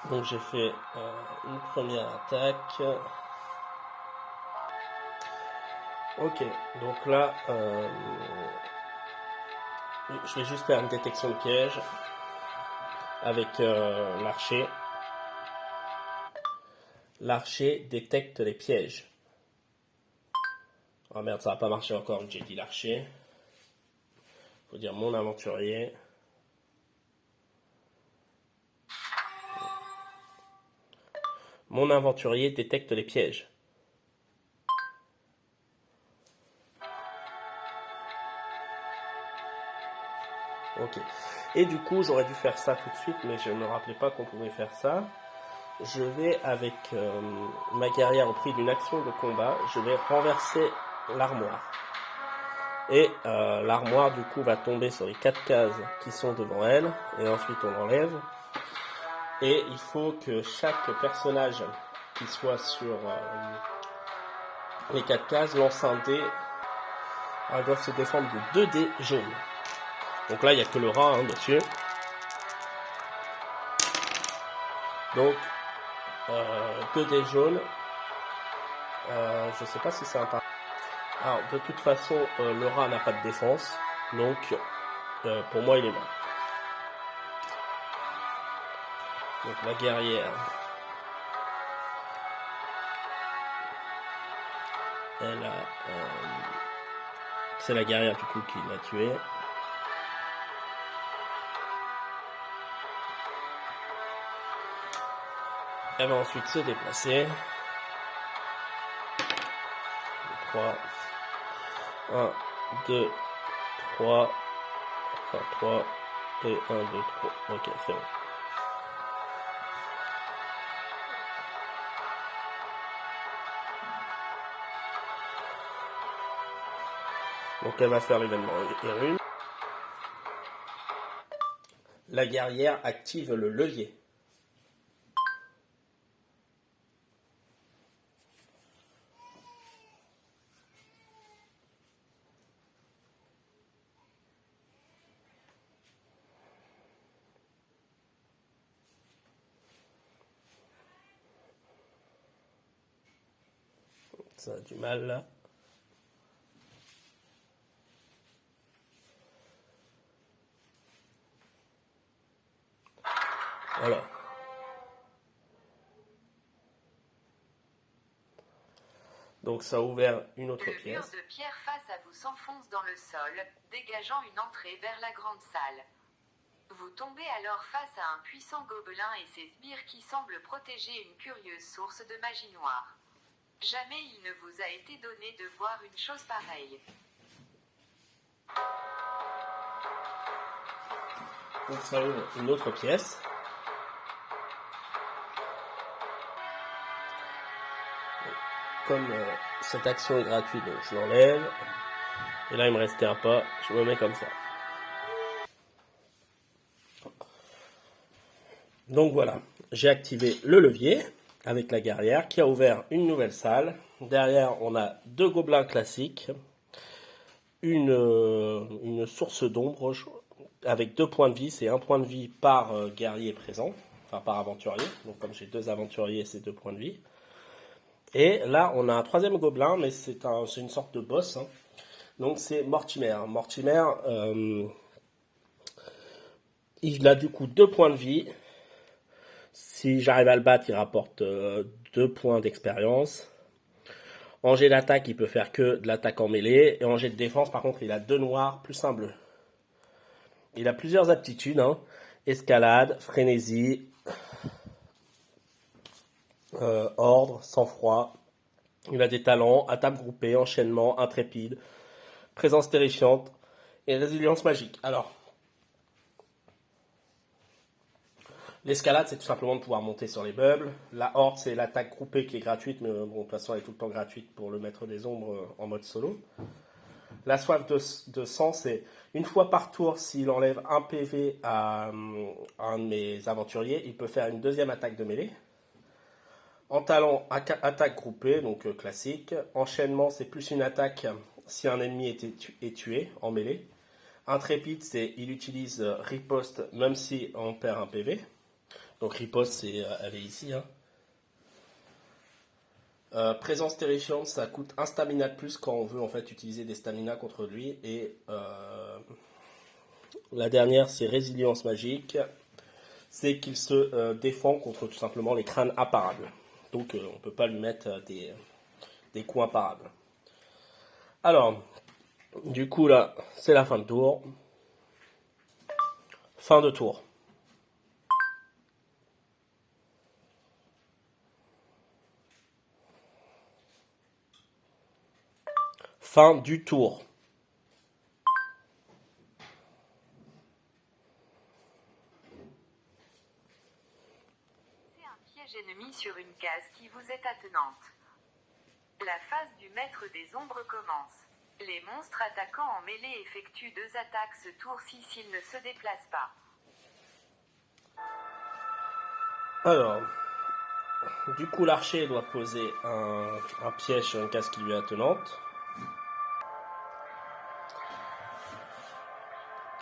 Donc j'ai fait une première attaque. Ok, donc là, je vais juste faire une détection de piège avec l'archer. L'archer détecte les pièges. Oh merde, ça n'a pas marché encore, j'ai dit l'archer. Faut dire mon aventurier. Mon aventurier détecte les pièges. Ok. Et du coup, j'aurais dû faire ça tout de suite, mais je ne me rappelais pas qu'on pouvait faire ça. Je vais, avec ma guerrière au prix d'une action de combat, je vais renverser l'armoire. Et l'armoire, du coup, va tomber sur les 4 cases qui sont devant elle. Et ensuite, on l'enlève. Et il faut que chaque personnage qui soit sur les 4 cases lance un dé. Elles doivent se défendre de 2 dés jaunes. Donc là, il n'y a que le rat dessus. Donc, 2 dés jaunes. Je sais pas si c'est un par. Alors, de toute façon, le rat n'a pas de défense. Donc, pour moi, il est mort. Donc, la guerrière. Elle a. C'est la guerrière, du coup, qui l'a tué. Elle va ensuite se déplacer. 3. 1, 2, 3. Enfin, 3. Et 1, 2, 3. Ok, c'est bon. Donc elle va faire l'événement Hérune. La guerrière active le levier. Ça a du mal là. Voilà. Donc ça a ouvert une autre Le mur pièce. de pierre face à vous s'enfonce dans le sol, dégageant une entrée vers la grande salle. Vous tombez alors face à un puissant gobelin et ses sbires qui semblent protéger une curieuse source de magie noire. Jamais il ne vous a été donné de voir une chose pareille. Donc ça ouvre une autre pièce. Comme cette action est gratuite, donc je l'enlève. Et là, il me restait un pas. Je me mets comme ça. Donc voilà, j'ai activé le levier avec la guerrière qui a ouvert une nouvelle salle. Derrière, on a 2 gobelins classiques, une source d'ombre avec 2 points de vie. C'est 1 point de vie par guerrier présent, enfin par aventurier. Donc comme j'ai 2 aventuriers, c'est 2 points de vie. Et là, on a un 3e gobelin, mais c'est une sorte de boss. Hein. Donc c'est Mortimer. Mortimer, il a du coup 2 points de vie. Si j'arrive à le battre, il rapporte 2 points d'expérience. En jet d'attaque, il peut faire que de l'attaque en mêlée. Et en jet de défense, par contre, il a 2 noirs plus 1 bleu. Il a plusieurs aptitudes. Hein. Escalade, frénésie, ordre, sang-froid. Il a des talents, attaque groupée, enchaînement, intrépide, présence terrifiante et résilience magique. Alors, l'escalade, c'est tout simplement de pouvoir monter sur les meubles. La horde, c'est l'attaque groupée qui est gratuite, mais bon, de toute façon, elle est tout le temps gratuite pour le maître des ombres en mode solo. La soif de sang, c'est une fois par tour, s'il enlève un PV à un de mes aventuriers, il peut faire une 2e attaque de mêlée. En talent, attaque groupée, donc classique. Enchaînement, c'est plus une attaque si un ennemi est tué en mêlée. Intrépide, c'est il utilise riposte même si on perd un PV. Donc riposte, elle est ici. Hein. Présence terrifiante, ça coûte un stamina de plus quand on veut en fait utiliser des stamina contre lui. Et la dernière, c'est résilience magique. C'est qu'il se défend contre tout simplement les crânes imparables. Donc on ne peut pas lui mettre des coups imparables. Alors, du coup là, c'est la fin de tour. Fin de tour. Fin du tour. C'est un piège ennemi sur une case qui vous est attenante. La phase du maître des ombres commence. Les monstres attaquants en mêlée effectuent 2 attaques ce tour-ci s'ils ne se déplacent pas. Alors, du coup l'archer doit poser un piège sur une case qui lui est attenante.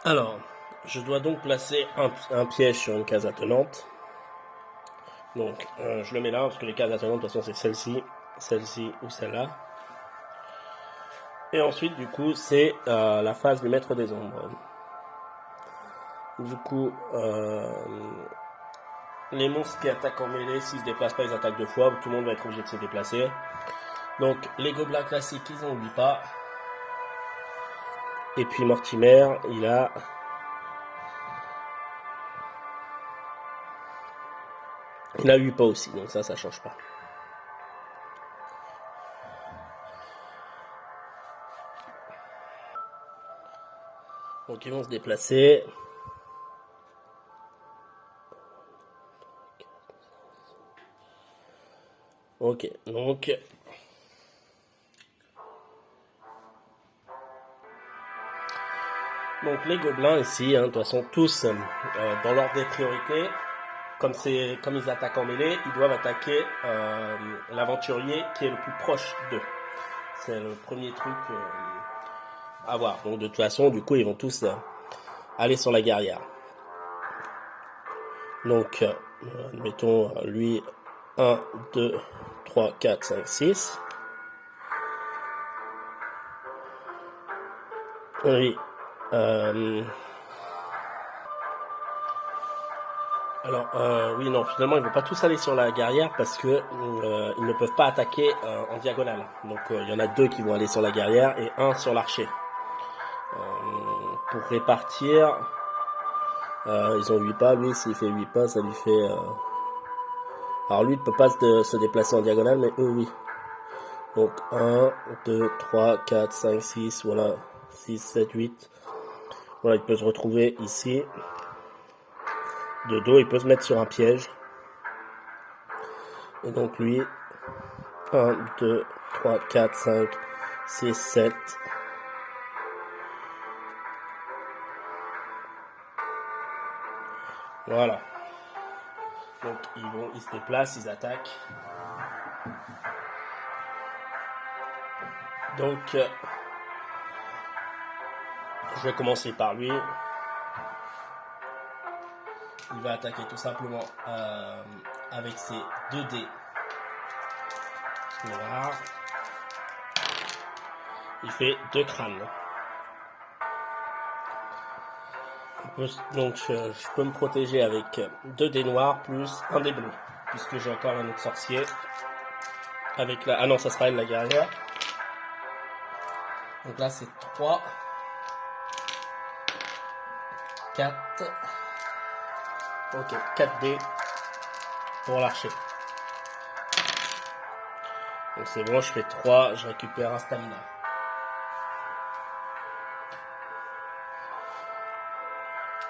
Alors, je dois donc placer un piège sur une case attenante. Donc, je le mets là, parce que les cases attenantes, de toute façon, c'est celle-ci ou celle-là. Et ensuite, du coup, c'est la phase du maître des ombres. Du coup, les monstres qui attaquent en mêlée, s'ils se déplacent pas, ils attaquent 2 fois. Tout le monde va être obligé de se déplacer. Donc, les gobelins classiques, ils ont 8 pas. Et puis Mortimer, il a... Il a 8 pas aussi, donc ça change pas. Donc ils vont se déplacer. Ok, donc... Donc les gobelins ici, de toute façon tous dans l'ordre des priorités, comme ils attaquent en mêlée, ils doivent attaquer l'aventurier qui est le plus proche d'eux. C'est le premier truc à voir. Donc de toute façon, du coup, ils vont tous aller sur la guerrière. Donc, admettons, lui, 1, 2, 3, 4, 5, 6. Oui. Alors, oui, non, finalement, ils ne vont pas tous aller sur la guerrière parce que ils ne peuvent pas attaquer en diagonale. Donc, il y en a 2 qui vont aller sur la guerrière et 1 sur l'archer. Pour répartir, ils ont 8 pas. Lui, s'il fait 8 pas, ça lui fait... Alors, lui, il ne peut pas se déplacer en diagonale, mais eux, oui. Donc, 1, 2, 3, 4, 5, 6, voilà. 6, 7, 8. Voilà, il peut se retrouver ici. De dos, il peut se mettre sur un piège. Et donc lui, 1, 2, 3, 4, 5, 6, 7. Voilà. Donc ils se déplacent, ils attaquent. Donc je vais commencer par lui. Il va attaquer tout simplement avec ses 2 dés. Voilà. Il fait 2 crânes. Donc je peux me protéger avec 2 dés noirs plus 1 dé bleu. Puisque j'ai encore un autre sorcier. Avec la... Ah non, ça sera elle la guerrière. Donc là c'est 3. 4. Ok, 4 dés pour l'archer. Donc c'est bon, je fais 3, je récupère un stamina.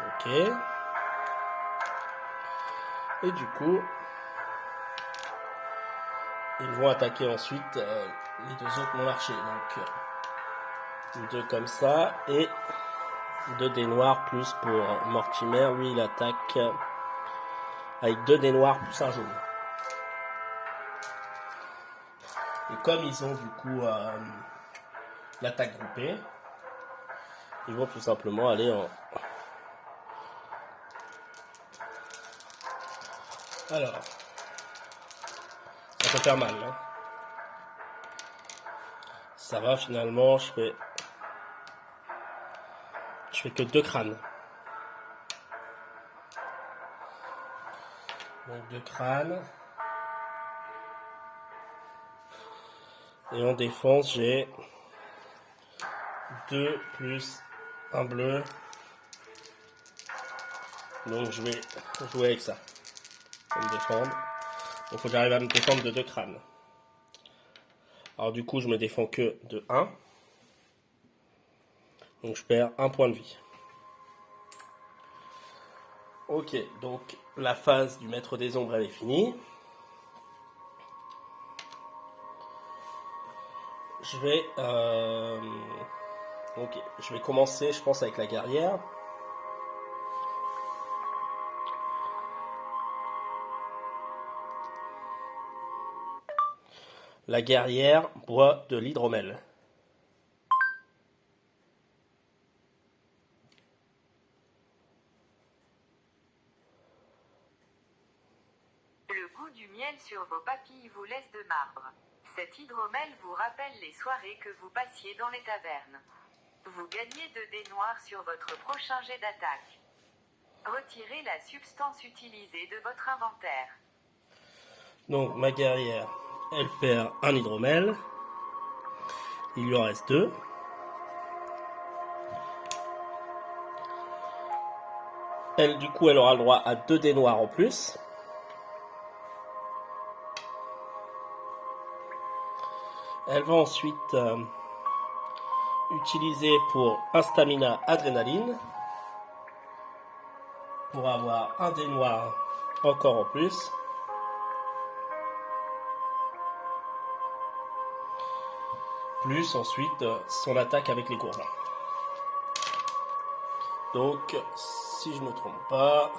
Ok. Et du coup, ils vont attaquer ensuite les 2 autres mon archer. Donc 2 comme ça et 2 dés noirs plus pour Mortimer. Lui il attaque avec 2 dés noirs plus un jaune. Et comme ils ont du coup l'attaque groupée, ils vont tout simplement aller en... Alors, ça peut faire mal, hein. Ça va finalement, je fais que 2 crânes. Donc 2 crânes. Et en défense, j'ai 2 plus un bleu. Donc je vais jouer avec ça. Pour me défendre. Donc il faut que j'arrive à me défendre de 2 crânes. Alors du coup, je me défends que de 1. Donc je perds 1 point de vie. Ok, donc la phase du maître des ombres, elle est finie. Je vais commencer, je pense, avec la guerrière. La guerrière boit de l'hydromel. Le goût du miel sur vos papilles vous laisse de marbre. Cet hydromel vous rappelle les soirées que vous passiez dans les tavernes. Vous gagnez 2 dés noirs sur votre prochain jet d'attaque. Retirez la substance utilisée de votre inventaire. Donc ma guerrière, elle perd un hydromel. Il lui en reste 2. Elle, du coup, elle aura le droit à 2 dés noirs en plus. Elle va ensuite utiliser pour un stamina adrénaline. Pour avoir un dé noir encore en plus. Plus ensuite son attaque avec les gourdins. Donc, si je ne me trompe pas,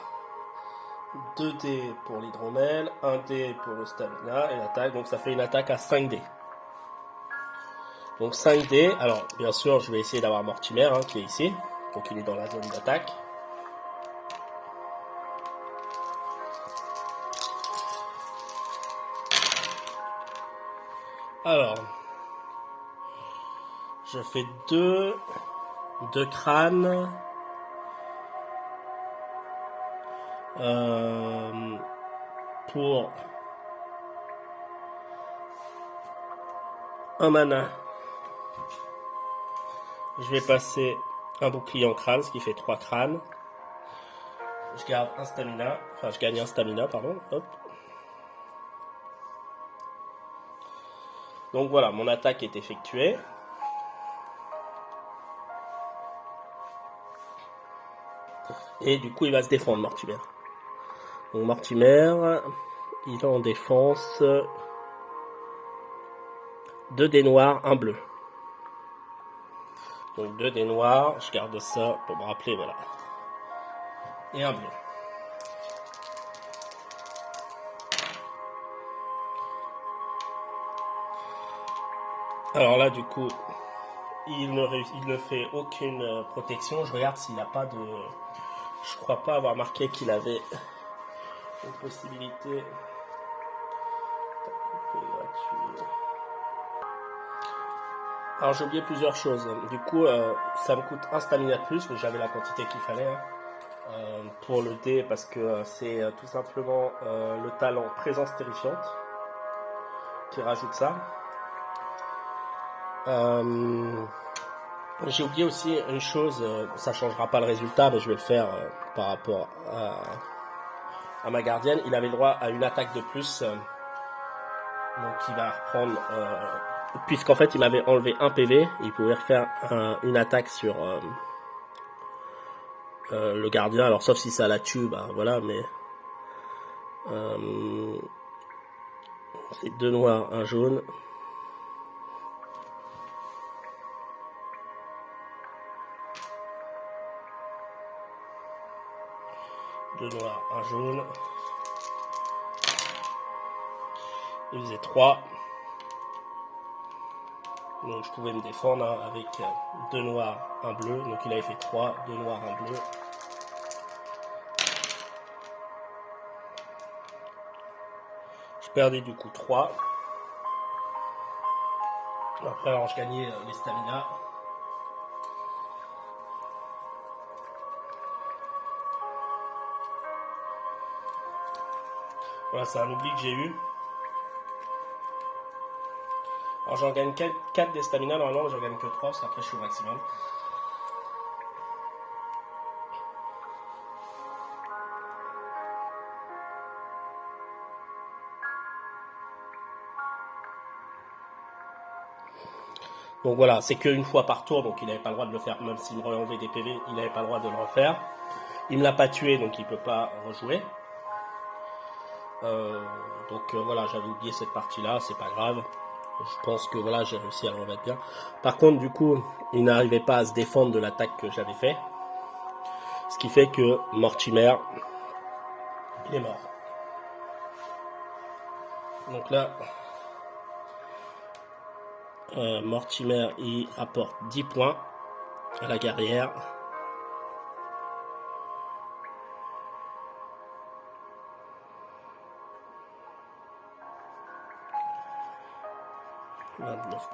2 dés pour l'hydromel, 1 dé pour le stamina et l'attaque. Donc ça fait une attaque à 5 dés. Donc 5 dés. Alors, bien sûr, je vais essayer d'avoir Mortimer qui est ici. Donc il est dans la zone d'attaque. Alors, je fais 2 crânes. Pour un mana, je vais passer un bouclier en crâne, ce qui fait 3 crânes. Je garde un stamina, enfin je gagne un stamina, pardon. Hop. Donc voilà, mon attaque est effectuée. Et du coup, il va se défendre, Mortimer. Donc Mortimer, il est en défense 2 dés noirs, 1 bleu. Donc 2 dés noirs, je garde ça pour me rappeler, voilà. Et un bleu. Alors là, du coup, il ne fait aucune protection. Je regarde s'il n'a pas de... Je crois pas avoir marqué qu'il avait une possibilité... Alors j'ai oublié plusieurs choses. Du coup, ça me coûte un stamina de plus, mais j'avais la quantité qu'il fallait pour le dé, parce que c'est tout simplement le talent présence terrifiante qui rajoute ça. J'ai oublié aussi une chose, ça changera pas le résultat, mais je vais le faire par rapport à ma gardienne. Il avait le droit à une attaque de plus, donc il va reprendre... puisqu'en fait il m'avait enlevé un PV, il pouvait refaire une attaque sur le gardien, alors sauf si ça la tue, bah voilà, mais c'est 2 noirs, 1 jaune. Deux noirs, un jaune. Il faisait 3. Donc je pouvais me défendre avec 2 noirs, 1 bleu. Donc il avait fait 3, 2 noirs, 1 bleu. Je perdais du coup 3. Après, alors, je gagnais les stamina. Voilà, c'est un oubli que j'ai eu. Alors, j'en gagne 4 des stamina. Normalement, j'en gagne que 3 parce qu'après, je suis au maximum. Donc voilà, c'est qu'une fois par tour, donc il n'avait pas le droit de le faire, même s'il me enlevé des PV, il n'avait pas le droit de le refaire. Il me l'a pas tué, donc il peut pas rejouer. Voilà, j'avais oublié cette partie-là, c'est pas grave. Je pense que voilà, j'ai réussi à le remettre bien. Par contre, du coup, il n'arrivait pas à se défendre de l'attaque que j'avais fait. Ce qui fait que Mortimer, il est mort. Donc là, Mortimer, il rapporte 10 points à la guerrière.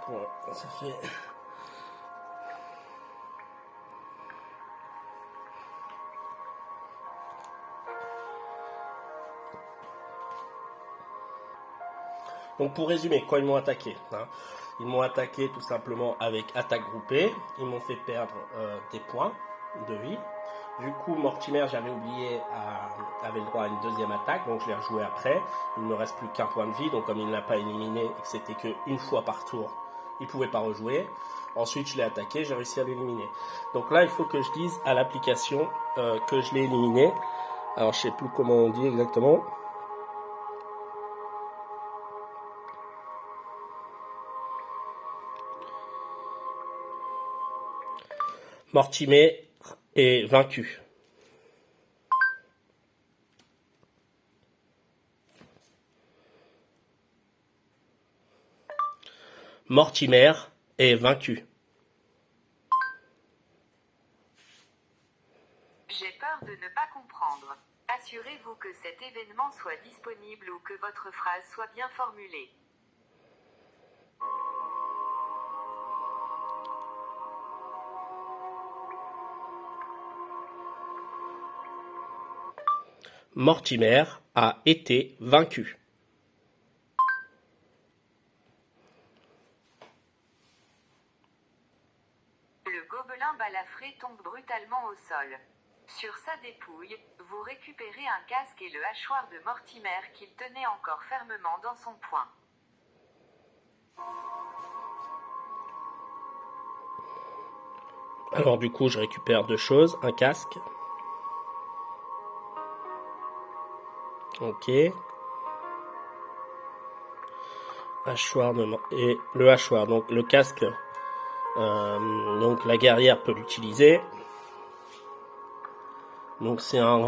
Points, ça fait... Donc pour résumer, quand ils m'ont attaqué, ils m'ont attaqué tout simplement avec attaque groupée, ils m'ont fait perdre des points de vie. Du coup, Mortimer, j'avais oublié, avait le droit à une deuxième attaque, donc je l'ai rejoué après. Il ne me reste plus qu'un point de vie, donc comme il ne l'a pas éliminé et que c'était qu'une fois par tour, il ne pouvait pas rejouer. Ensuite, je l'ai attaqué, j'ai réussi à l'éliminer. Donc là, il faut que je dise à l'application que je l'ai éliminé. Alors, je ne sais plus comment on dit exactement. Mortimer est vaincu. Mortimer est vaincu. J'ai peur de ne pas comprendre. Assurez-vous que cet événement soit disponible ou que votre phrase soit bien formulée. Mortimer a été vaincu. Le gobelin balafré tombe brutalement au sol. Sur sa dépouille, vous récupérez un casque et le hachoir de Mortimer qu'il tenait encore fermement dans son poing. Alors du coup, je récupère 2 choses, un casque. Ok. Hachoir et le hachoir. Donc le casque, donc la guerrière peut l'utiliser. Donc c'est un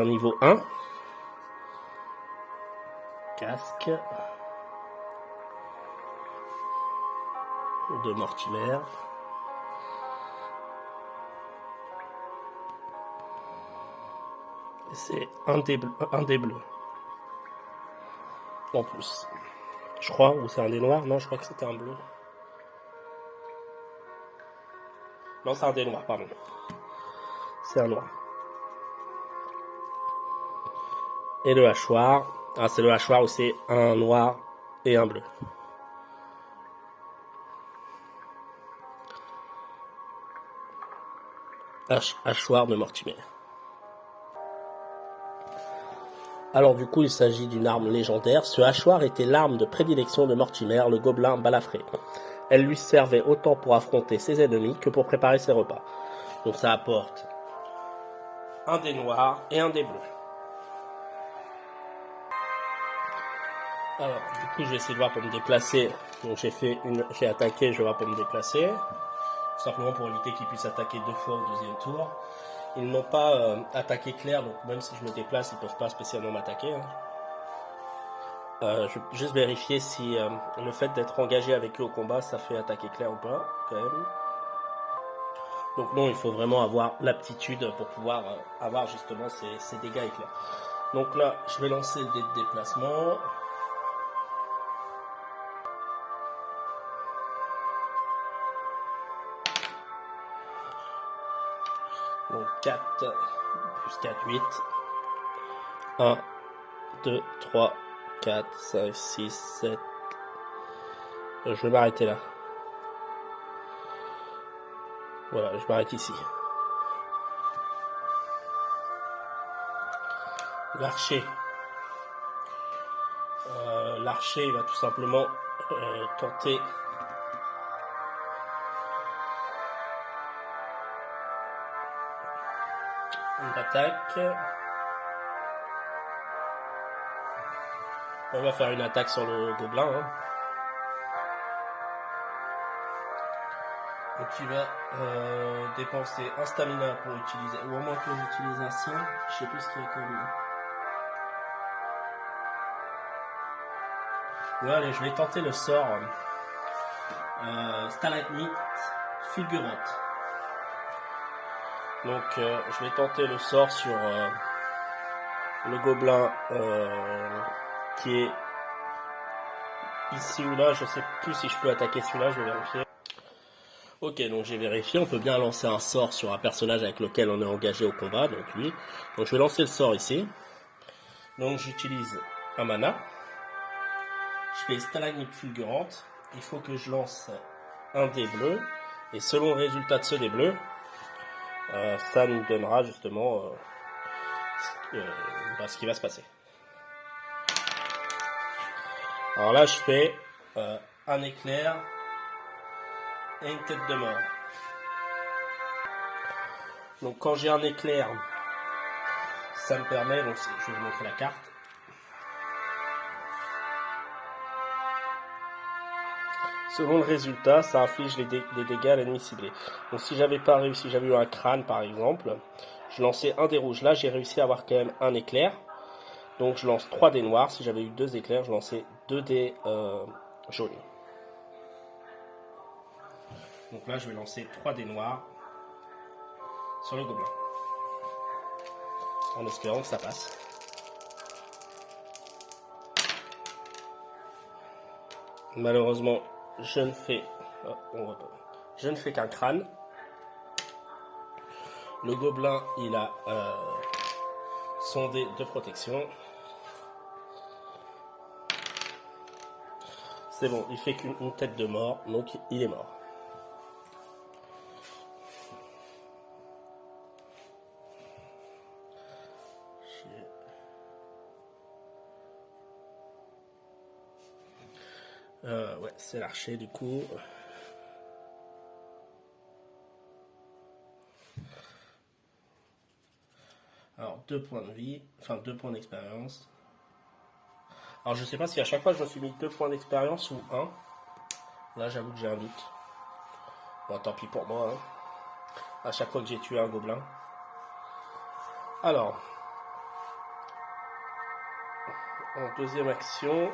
niveau 1. Casque de Mortimer. C'est un des bleus. En plus. Je crois, ou c'est un des noirs? Non, je crois que c'était un bleu. Non, c'est un des noirs, pardon. C'est un noir. Et le hachoir. Ah, c'est le hachoir où c'est un noir et un bleu. Hachoir de Mortimer. Alors du coup, il s'agit d'une arme légendaire. Ce hachoir était l'arme de prédilection de Mortimer, le gobelin balafré. Elle lui servait autant pour affronter ses ennemis que pour préparer ses repas. Donc ça apporte un des noirs et un des bleus. Alors du coup, je vais essayer de voir pour me déplacer. Donc j'ai attaqué, je vais voir pour me déplacer. Tout simplement pour éviter qu'ils puissent attaquer 2 fois au deuxième tour. Ils n'ont pas attaqué clair, donc même si je me déplace, ils ne peuvent pas spécialement m'attaquer. Je vais juste vérifier si le fait d'être engagé avec eux au combat, ça fait attaquer clair ou pas, quand même. Donc non, il faut vraiment avoir l'aptitude pour pouvoir avoir justement ces dégâts éclairs. Donc là, je vais lancer le dé de déplacement. 4, plus 4, 8. 1, 2, 3, 4, 5, 6, 7. Je vais m'arrêter là. Voilà, je m'arrête ici. L'archer. L'archer, il va tout simplement tenter une attaque. On va faire une attaque sur le gobelin. Hein. Donc il va dépenser un stamina pour utiliser, ou au moins pour utiliser un sien. Je sais plus ce qu'il y a comme. Ouais, allez, je vais tenter le sort stalagmite fulgurante. Donc je vais tenter le sort sur le gobelin qui est ici ou là. Je sais plus si je peux attaquer celui-là, je vais vérifier. Ok, donc j'ai vérifié, on peut bien lancer un sort sur un personnage avec lequel on est engagé au combat, donc lui. Donc je vais lancer le sort ici. Donc j'utilise un mana. Je fais stalagmite fulgurante. Il faut que je lance un dé bleu. Et selon le résultat de ce dé bleu, ça nous donnera justement ce qui va se passer. Alors là, je fais un éclair et une tête de mort. Donc quand j'ai un éclair, ça me permet, donc je vais vous montrer la carte. Selon le résultat, ça inflige des dégâts à l'ennemi ciblé. Donc si j'avais pas réussi, j'avais eu un crâne par exemple, je lançais un dé rouge. Là, j'ai réussi à avoir quand même un éclair. Donc je lance 3 dés noirs. Si j'avais eu 2 éclairs, je lançais 2 dés jaunes. Donc là, je vais lancer 3 dés noirs sur le gobelin. En espérant que ça passe. Malheureusement, je ne fais qu'un crâne. Le gobelin, il a son dé de protection. C'est bon, il fait qu'une tête de mort, donc il est mort. Ouais, c'est l'archer du coup. Alors 2 points de vie, enfin 2 points d'expérience. Alors je sais pas si à chaque fois je me suis mis 2 points d'expérience ou 1. Là j'avoue que j'ai un doute. Bon tant pis pour moi. Hein. À chaque fois que j'ai tué un gobelin. Alors. En deuxième action.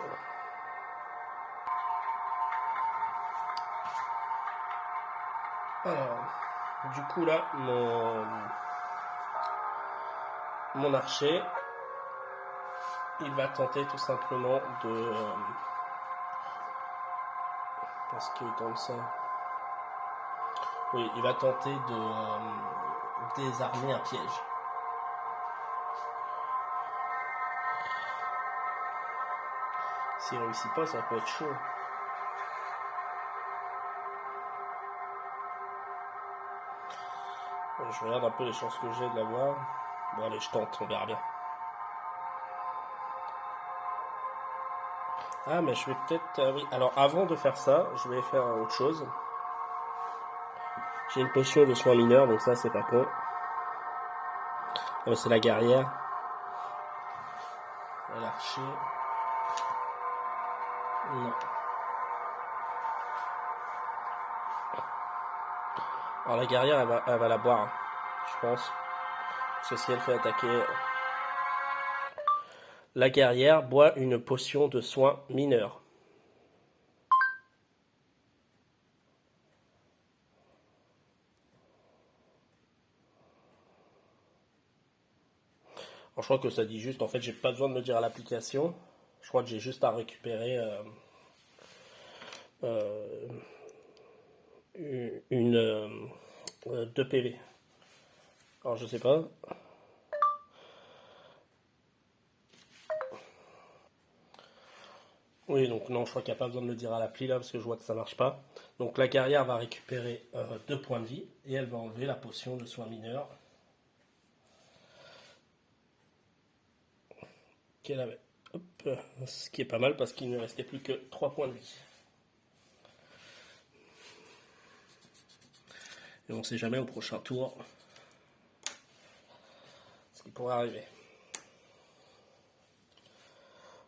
Alors. Du coup là, mon archer. Il va tenter tout simplement de... Est-ce qu'il tente ça? Oui, il va tenter de désarmer un piège. S'il réussit pas, ça peut être chaud. Je regarde un peu les chances que j'ai de l'avoir. Bon allez, je tente, on verra bien. Ah mais je vais peut-être... oui. Alors avant de faire ça, je vais faire autre chose. J'ai une potion de soins mineurs, donc ça c'est pas con. Ah, mais c'est la guerrière. L'archer. Non. Alors la guerrière, elle va la boire, je pense. Parce que si elle fait attaquer... La guerrière boit une potion de soins mineurs. Alors, je crois que ça dit juste, en fait, j'ai pas besoin de me dire à l'application. Je crois que j'ai juste à récupérer une 2 PV. Alors je sais pas. Oui, donc non, je crois qu'il n'y a pas besoin de le dire à l'appli là, parce que je vois que ça marche pas. Donc la guerrière va récupérer 2 points de vie, et elle va enlever la potion de soins mineurs qu'elle avait. Hop, ce qui est pas mal, parce qu'il ne restait plus que 3 points de vie. Et on ne sait jamais au prochain tour ce qui pourrait arriver.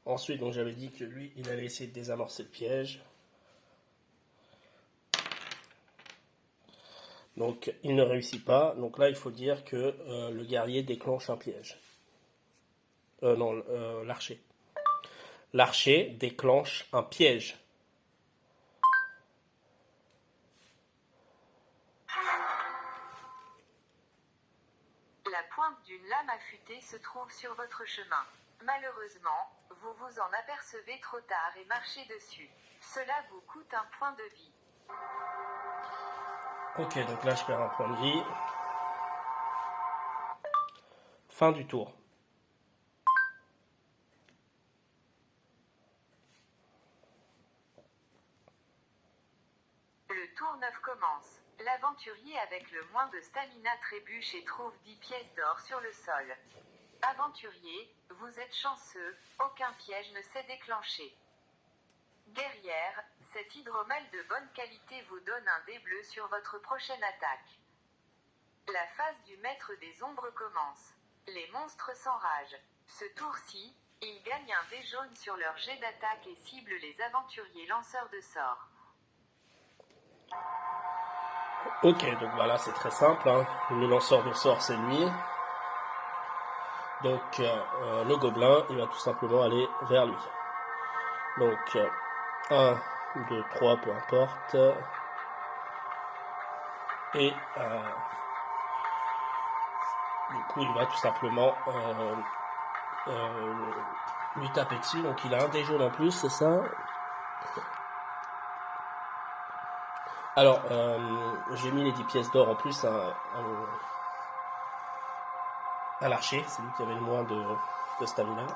Ensuite, donc j'avais dit que lui, il allait essayer de désamorcer le piège. Donc il ne réussit pas. Donc là, il faut dire que le guerrier déclenche un piège. Non, l'archer. L'archer déclenche un piège. La pointe d'une lame affûtée se trouve sur votre chemin. Malheureusement, vous vous en apercevez trop tard et marchez dessus. Cela vous coûte un point de vie. Ok, donc là je perds un point de vie. Fin du tour. Le tour 9 commence. L'aventurier avec le moins de stamina trébuche et trouve 10 pièces d'or sur le sol. Aventurier, vous êtes chanceux, aucun piège ne s'est déclenché. Guerrière, cet hydromel de bonne qualité vous donne un dé bleu sur votre prochaine attaque. La phase du maître des ombres commence. Les monstres s'enragent. Ce tour-ci, ils gagnent un dé jaune sur leur jet d'attaque et ciblent les aventuriers lanceurs de sorts. Ok, donc voilà, c'est très simple. Hein. Le lanceur de sorts, c'est lui. Donc le gobelin, il va tout simplement aller vers lui. Donc 1, 2, 3, peu importe. Et du coup, il va tout simplement lui taper dessus. Donc il a un dé jaune en plus, c'est ça. Alors, j'ai mis les 10 pièces d'or en plus à l'archer. C'est lui qui avait le moins de stamina.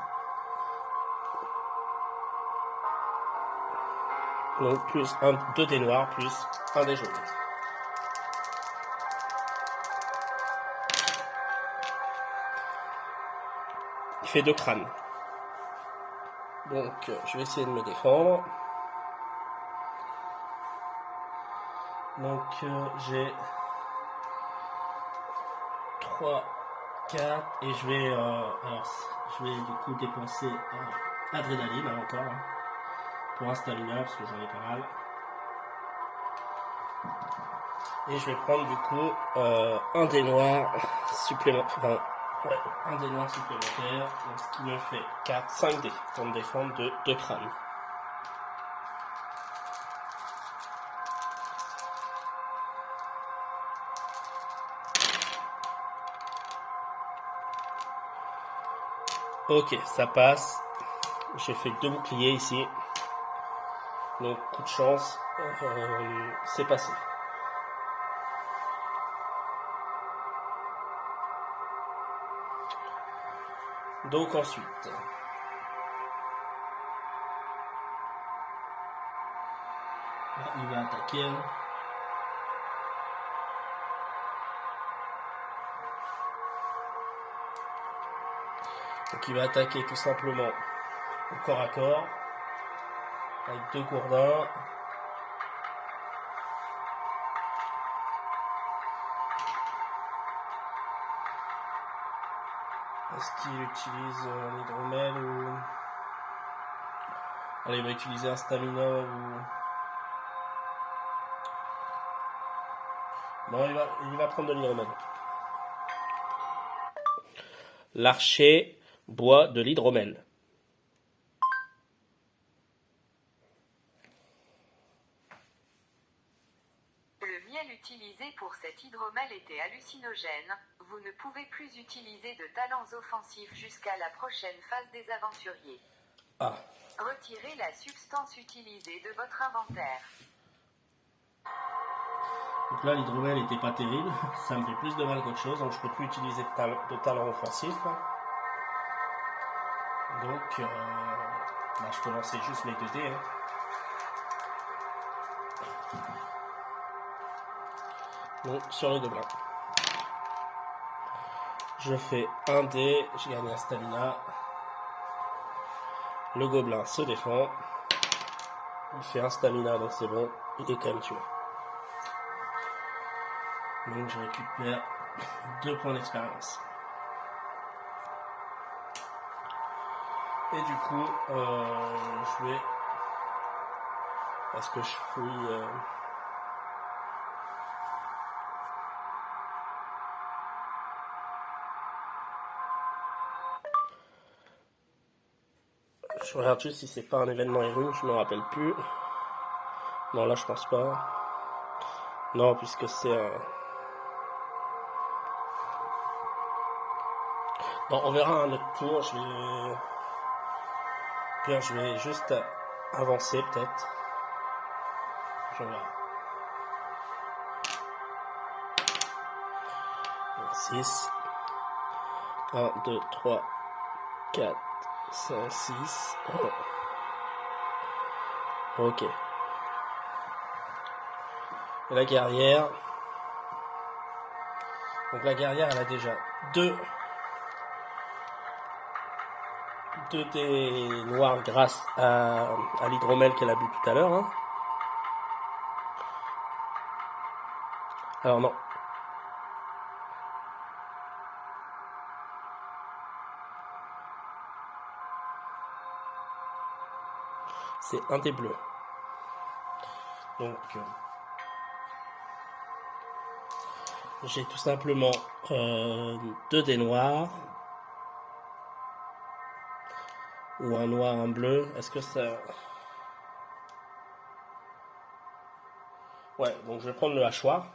Donc plus 2 dés noirs, plus un dé jaune. Il fait 2 crânes. Donc je vais essayer de me défendre. Donc j'ai 3, 4 et je vais du coup dépenser adrénaline encore hein, pour un stamina parce que j'en ai pas mal. Et je vais prendre du coup un dé noir supplémentaire. Ouais, un dé noir supplémentaire, donc ce qui me fait 4, 5 dés pour me défendre de 2 crânes. Ok, ça passe. J'ai fait 2 boucliers ici. Donc coup de chance, c'est passé. Donc ensuite, il va attaquer. Donc il va attaquer tout simplement au corps à corps avec 2 gourdins. Est-ce qu'il utilise un hydromel ou... Allez, il va utiliser un stamina ou... Non, il va prendre de l'hydromel. L'archer boit de l'hydromel. Le miel utilisé pour cet hydromel était hallucinogène. Vous ne pouvez plus utiliser de talents offensifs jusqu'à la prochaine phase des aventuriers. Ah. Retirez la substance utilisée de votre inventaire. Donc là, l'hydromel n'était pas terrible. Ça me fait plus de mal qu'autre chose. Donc je peux plus utiliser de talent offensif. Donc, là, je peux lancer juste mes 2 dés. Hein. Donc, sur le gobelin. Je fais 1 dé. J'ai gagné un stamina. Le gobelin se défend. Il fait un stamina, donc c'est bon. Il est quand même tué. Donc je récupère 2 points d'expérience. Et du coup, je vais... Est-ce que je fouille... Je regarde juste si c'est pas un événement héros, je me rappelle plus. Non, là je pense pas. Non, puisque c'est un... Bon, on verra un autre tour, je vais juste avancer peut-être. Je verrai. 6. 1, 2, 3, 4, 5, 6. Ok. Et la guerrière. Donc la guerrière, elle a déjà 2 dés noirs grâce à l'hydromel qu'elle a bu tout à l'heure. Hein. Alors non. C'est un dé bleu. Donc j'ai tout simplement 2 dés noirs. Ou un noir, un bleu. Est-ce que ça... Ouais, donc je vais prendre le hachoir.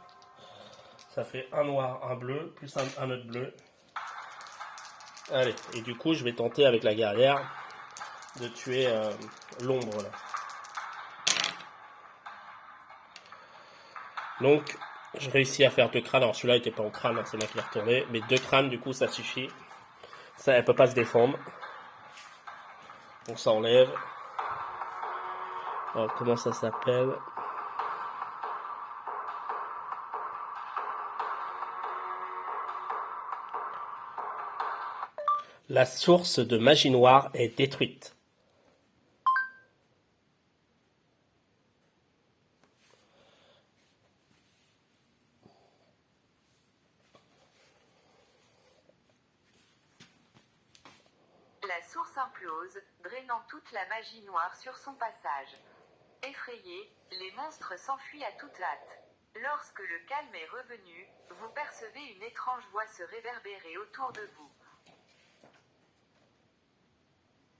Ça fait un noir, un bleu, plus un autre bleu. Allez, et du coup, je vais tenter avec la guerrière de tuer l'ombre là. Donc, je réussis à faire 2 crânes. Alors celui-là n'était pas en crâne, hein, c'est moi qui l'ai retourné. Mais 2 crânes, du coup, ça suffit. Ça, elle peut pas se défendre. Donc ça enlève. Alors comment ça s'appelle? La source de magie noire est détruite. La source implose, drainant toute la magie noire sur son passage. Effrayés, les monstres s'enfuient à toute hâte. Lorsque le calme est revenu, vous percevez une étrange voix se réverbérer autour de vous.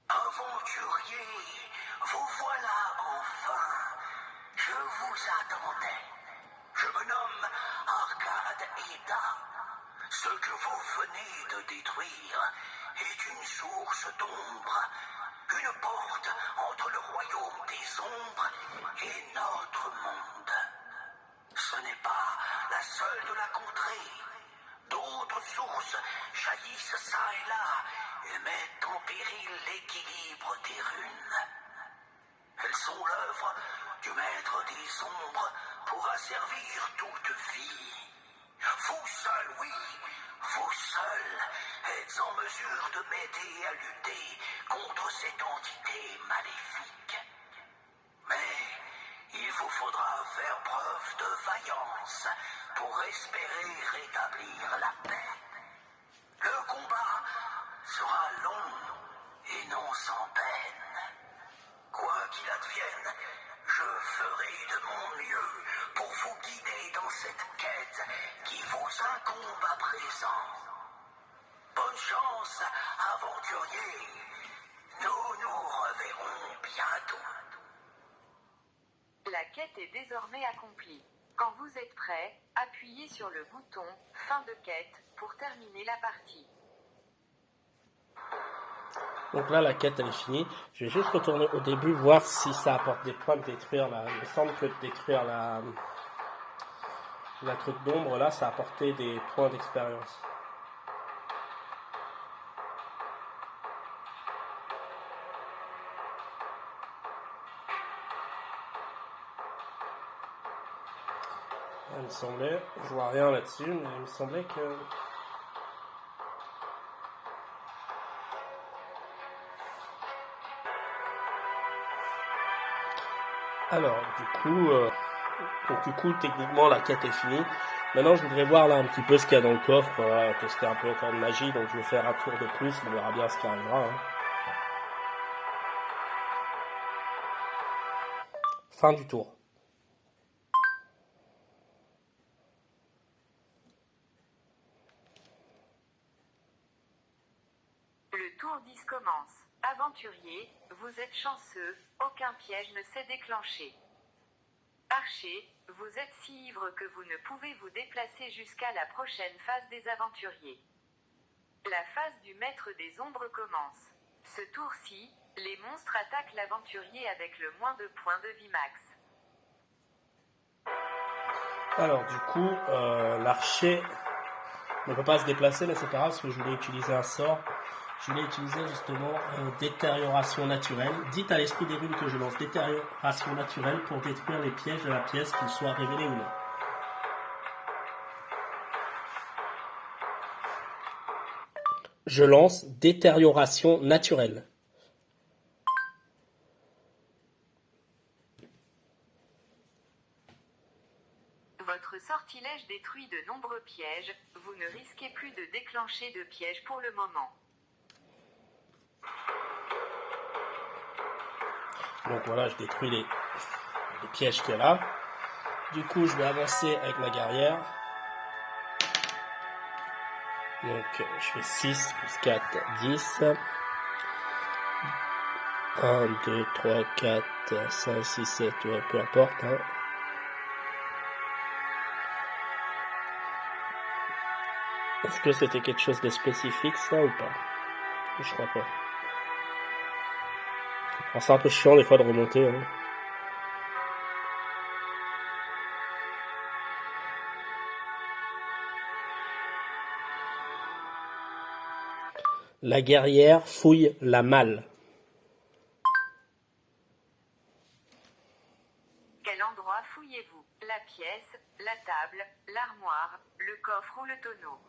Aventuriers, vous voilà enfin. Je vous attendais. Je me nomme Arcade Eda. Ce que vous venez de détruire est une source d'ombre, une porte entre le royaume des ombres et notre monde. Ce n'est pas la seule de la contrée. D'autres sources jaillissent çà et là et mettent en péril l'équilibre des runes. Elles sont l'œuvre du maître des ombres pour asservir toute vie. Vous seul, oui, vous seul êtes en mesure de m'aider à lutter contre cette entité maléfique. Mais il vous faudra faire preuve de vaillance pour espérer rétablir la paix. Le combat sera long et non sans peine. Quoi qu'il advienne, je ferai de mon mieux pour vous guider dans cette quête qui vous incombe à présent. Bonne chance, aventuriers. Nous nous reverrons bientôt. La quête est désormais accomplie. Quand vous êtes prêt, appuyez sur le bouton « Fin de quête » pour terminer la partie. Donc là, la quête, elle est finie. Je vais juste retourner au début, voir si ça apporte des points de détruire la... Il me semble que de détruire La truc d'ombre, là, ça a apporté des points d'expérience. Il me semblait, je vois rien là-dessus, mais il me semblait que... Alors, du coup, techniquement, la quête est finie. Maintenant, je voudrais voir là un petit peu ce qu'il y a dans le coffre, tester un peu encore de magie, donc je vais faire un tour de plus, on verra bien ce qui arrivera. Hein. Fin du tour. Le tour 10 commence. Aventurier, vous êtes chanceux, aucun piège ne s'est déclenché. Archer, vous êtes si ivre que vous ne pouvez vous déplacer jusqu'à la prochaine phase des aventuriers. La phase du maître des ombres commence. Ce tour-ci, les monstres attaquent l'aventurier avec le moins de points de vie max. Alors, du coup, l'archer ne peut pas se déplacer, mais c'est pas grave, parce que je voulais utiliser un sort. Je voulais utiliser justement détérioration naturelle. Dites à l'esprit des runes que je lance détérioration naturelle pour détruire les pièges de la pièce, qu'ils soient révélés ou non. Je lance détérioration naturelle. Votre sortilège détruit de nombreux pièges, vous ne risquez plus de déclencher de pièges pour le moment. Donc voilà, je détruis les pièges qu'il y a là. Du coup, je vais avancer avec ma guerrière. Donc, je fais 6 plus 4, 10. 1, 2, 3, 4, 5, 6, 7, ouais, peu importe. Hein. Est-ce que c'était quelque chose de spécifique, ça, ou pas? Je crois pas. Alors, c'est un peu chiant, des fois, de remonter. Hein. La guerrière fouille la malle. Quel endroit fouillez-vous? La pièce, la table, l'armoire, le coffre ou le tonneau?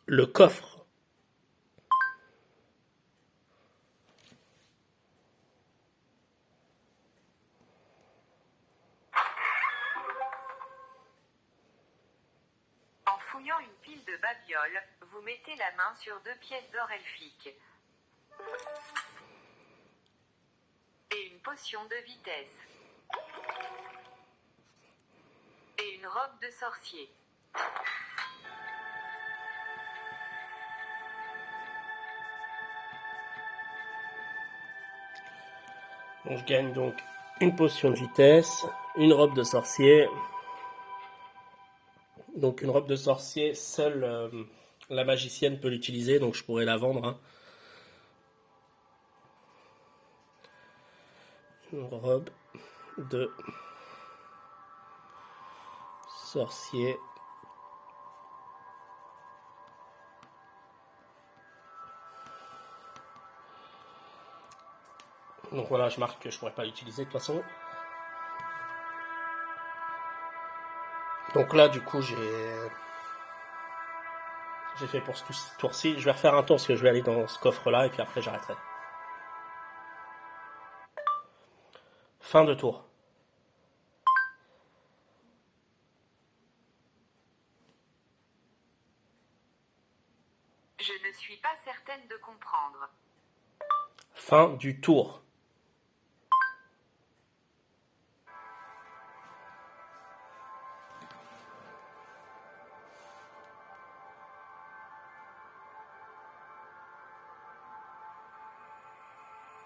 Le coffre. En fouillant une pile de babioles, vous mettez la main sur 2 pièces d'or elfique. Et une potion de vitesse. Et une robe de sorcier. Donc, je gagne donc une potion de vitesse, une robe de sorcier. Donc une robe de sorcier, seule la magicienne peut l'utiliser, donc je pourrais la vendre. Hein. Une robe de sorcier. Donc voilà, je marque que je pourrais pas l'utiliser de toute façon. Donc là, du coup, j'ai fait pour ce tour-ci. Je vais refaire un tour parce que je vais aller dans ce coffre-là et puis après j'arrêterai. Fin de tour. Je ne suis pas certaine de comprendre. Fin du tour.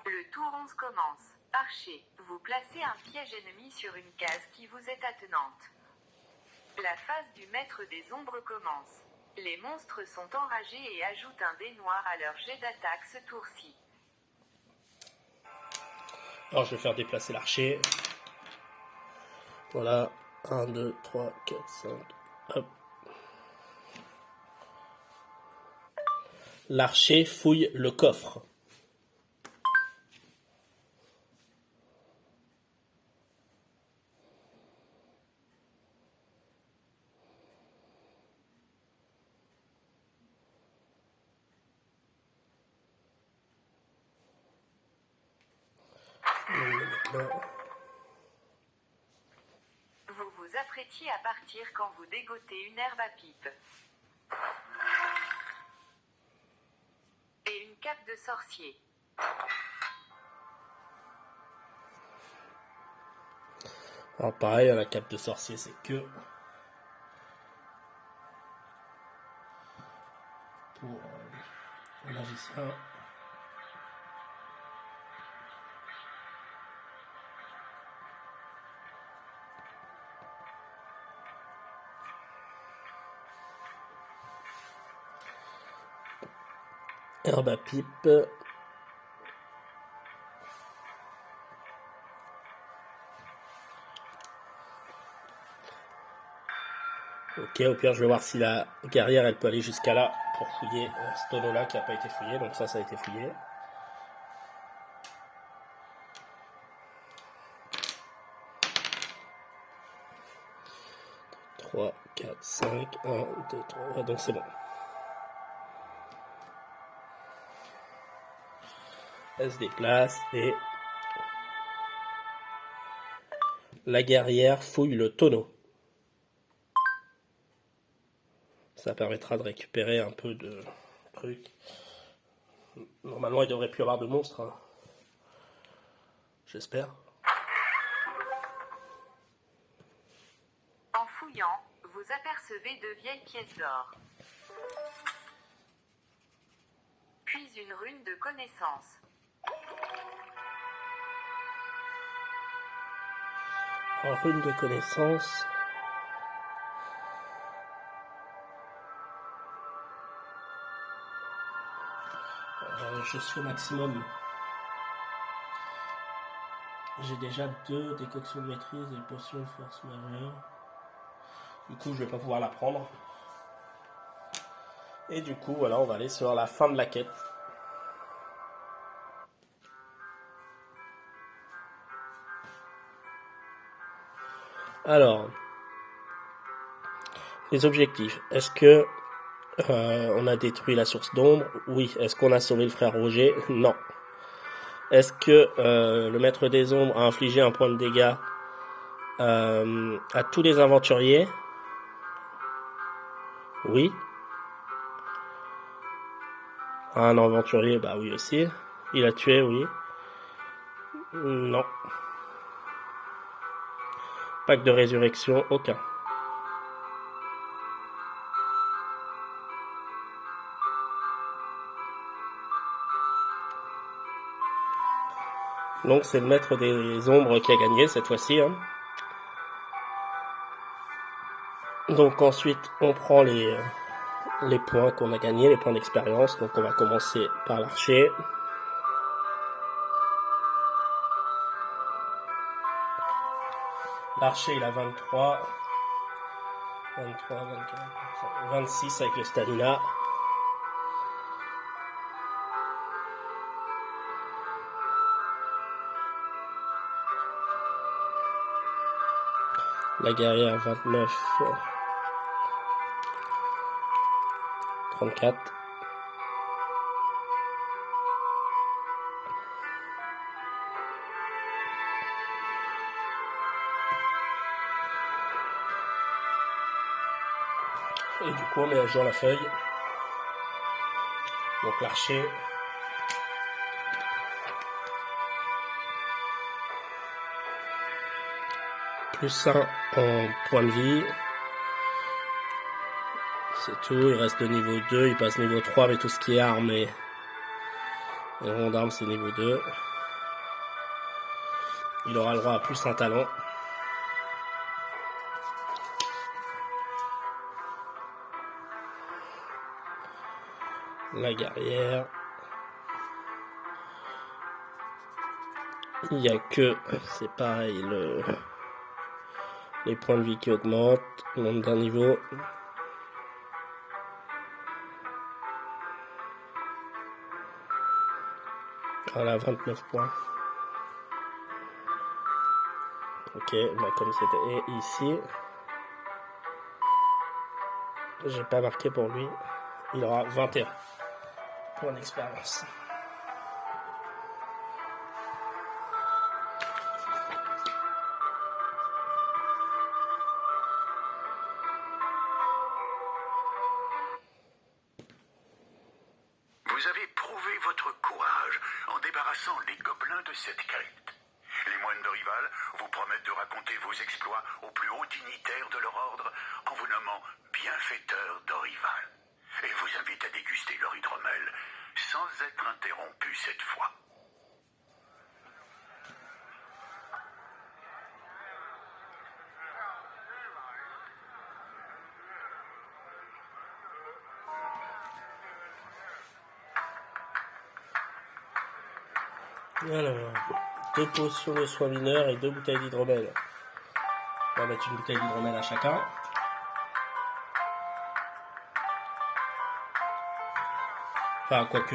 Le tour 11 commence. Archer, vous placez un piège ennemi sur une case qui vous est attenante. La phase du maître des ombres commence. Les monstres sont enragés et ajoutent un dé noir à leur jet d'attaque ce tour-ci. Alors je vais faire déplacer l'archer. Voilà, 1, 2, 3, 4, 5, hop. L'archer fouille le coffre. Vous vous apprêtiez à partir quand vous dégotez une herbe à pipe. Et une cape de sorcier. Alors pareil, la cape de sorcier, c'est que pour le magicien. Herbe à pipe. Ok, au pire, je vais voir si la guerrière, elle peut aller jusqu'à là pour fouiller ce tonneau-là qui n'a pas été fouillé. Donc ça a été fouillé. « 3, 4, 5, 1, 2, 3... » donc c'est bon. Elle se déplace et la guerrière fouille le tonneau. Ça permettra de récupérer un peu de trucs. Normalement, il devrait plus y avoir de monstres. Hein. J'espère. En fouillant, vous apercevez de vieilles pièces d'or. Puis une rune de connaissance. En rune de connaissance. Je suis au maximum. J'ai déjà 2 décoctions de maîtrise et potions de force majeure. Du coup, je vais pas pouvoir la prendre. Et du coup, voilà, on va aller sur la fin de la quête. Alors, les objectifs. Est-ce que on a détruit la source d'ombre? Oui. Est-ce qu'on a sauvé le frère Roger? Non. Est-ce que le maître des ombres a infligé un point de dégâts à tous les aventuriers? Oui. À un aventurier, bah oui aussi. Il a tué, oui. Non. Pacte de résurrection, aucun. Donc c'est le maître des ombres qui a gagné cette fois-ci. Hein. Donc ensuite on prend les points qu'on a gagnés, les points d'expérience. Donc on va commencer par l'archer. L'archer il a 23, 24, 26 avec le stamina. La guerrière 29, 34. Et du coup on met à jour la feuille. Donc l'archer. Plus 1 en point de vie. C'est tout, il reste de niveau 2, il passe niveau 3 mais tout ce qui est armes et rond d'armes c'est niveau 2. Il aura le droit à plus un talent. La guerrière. Il n'y a que, c'est pareil, les points de vie qui augmentent, on monte d'un niveau. Voilà, 29 points. Ok, bah comme c'était ici, j'ai pas marqué pour lui, il aura 21 points d'expérience. Vous avez prouvé votre courage en débarrassant les gobelins de cette crypte. Les moines d'Orival vous promettent de raconter vos exploits aux plus hauts dignitaires de leur ordre en vous nommant bienfaiteur d'Orival. Et vous invitent à déguster leur hydromel sans être interrompu cette fois. Alors, 2 potions de soins mineurs et 2 bouteilles d'hydromel. On va mettre une bouteille d'hydromel à chacun. Enfin, quoique.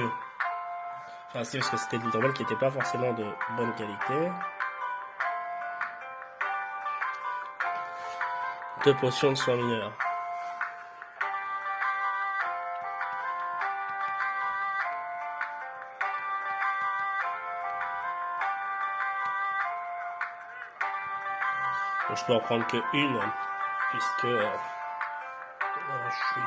Enfin, c'est parce que c'était de l'hydromel qui n'était pas forcément de bonne qualité. 2 potions de soins mineurs. Donc, je peux en prendre que une, puisque je suis...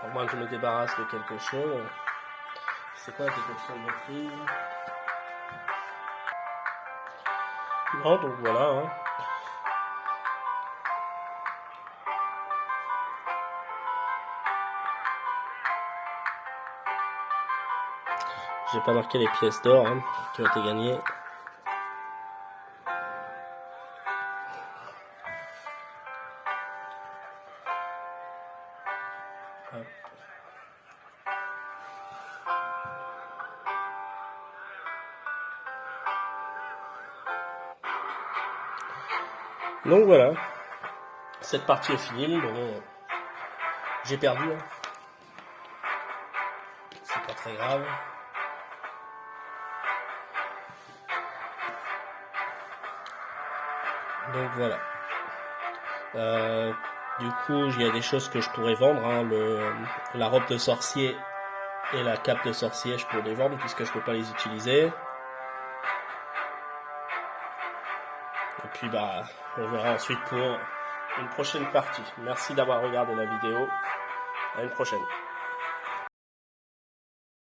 Au moins que je me débarrasse de quelque chose. C'est quoi tes potions de maîtrise? Non, donc voilà. Hein. J'ai pas marqué les pièces d'or hein, qui ont été gagnées. Hop. Donc voilà, cette partie est finie. Bon, j'ai perdu. Hein. C'est pas très grave. Donc voilà. Du coup, il y a des choses que je pourrais vendre. Hein, la robe de sorcier et la cape de sorcier, je peux les vendre puisque je peux pas les utiliser. Et puis bah, on verra ensuite pour une prochaine partie. Merci d'avoir regardé la vidéo. À une prochaine.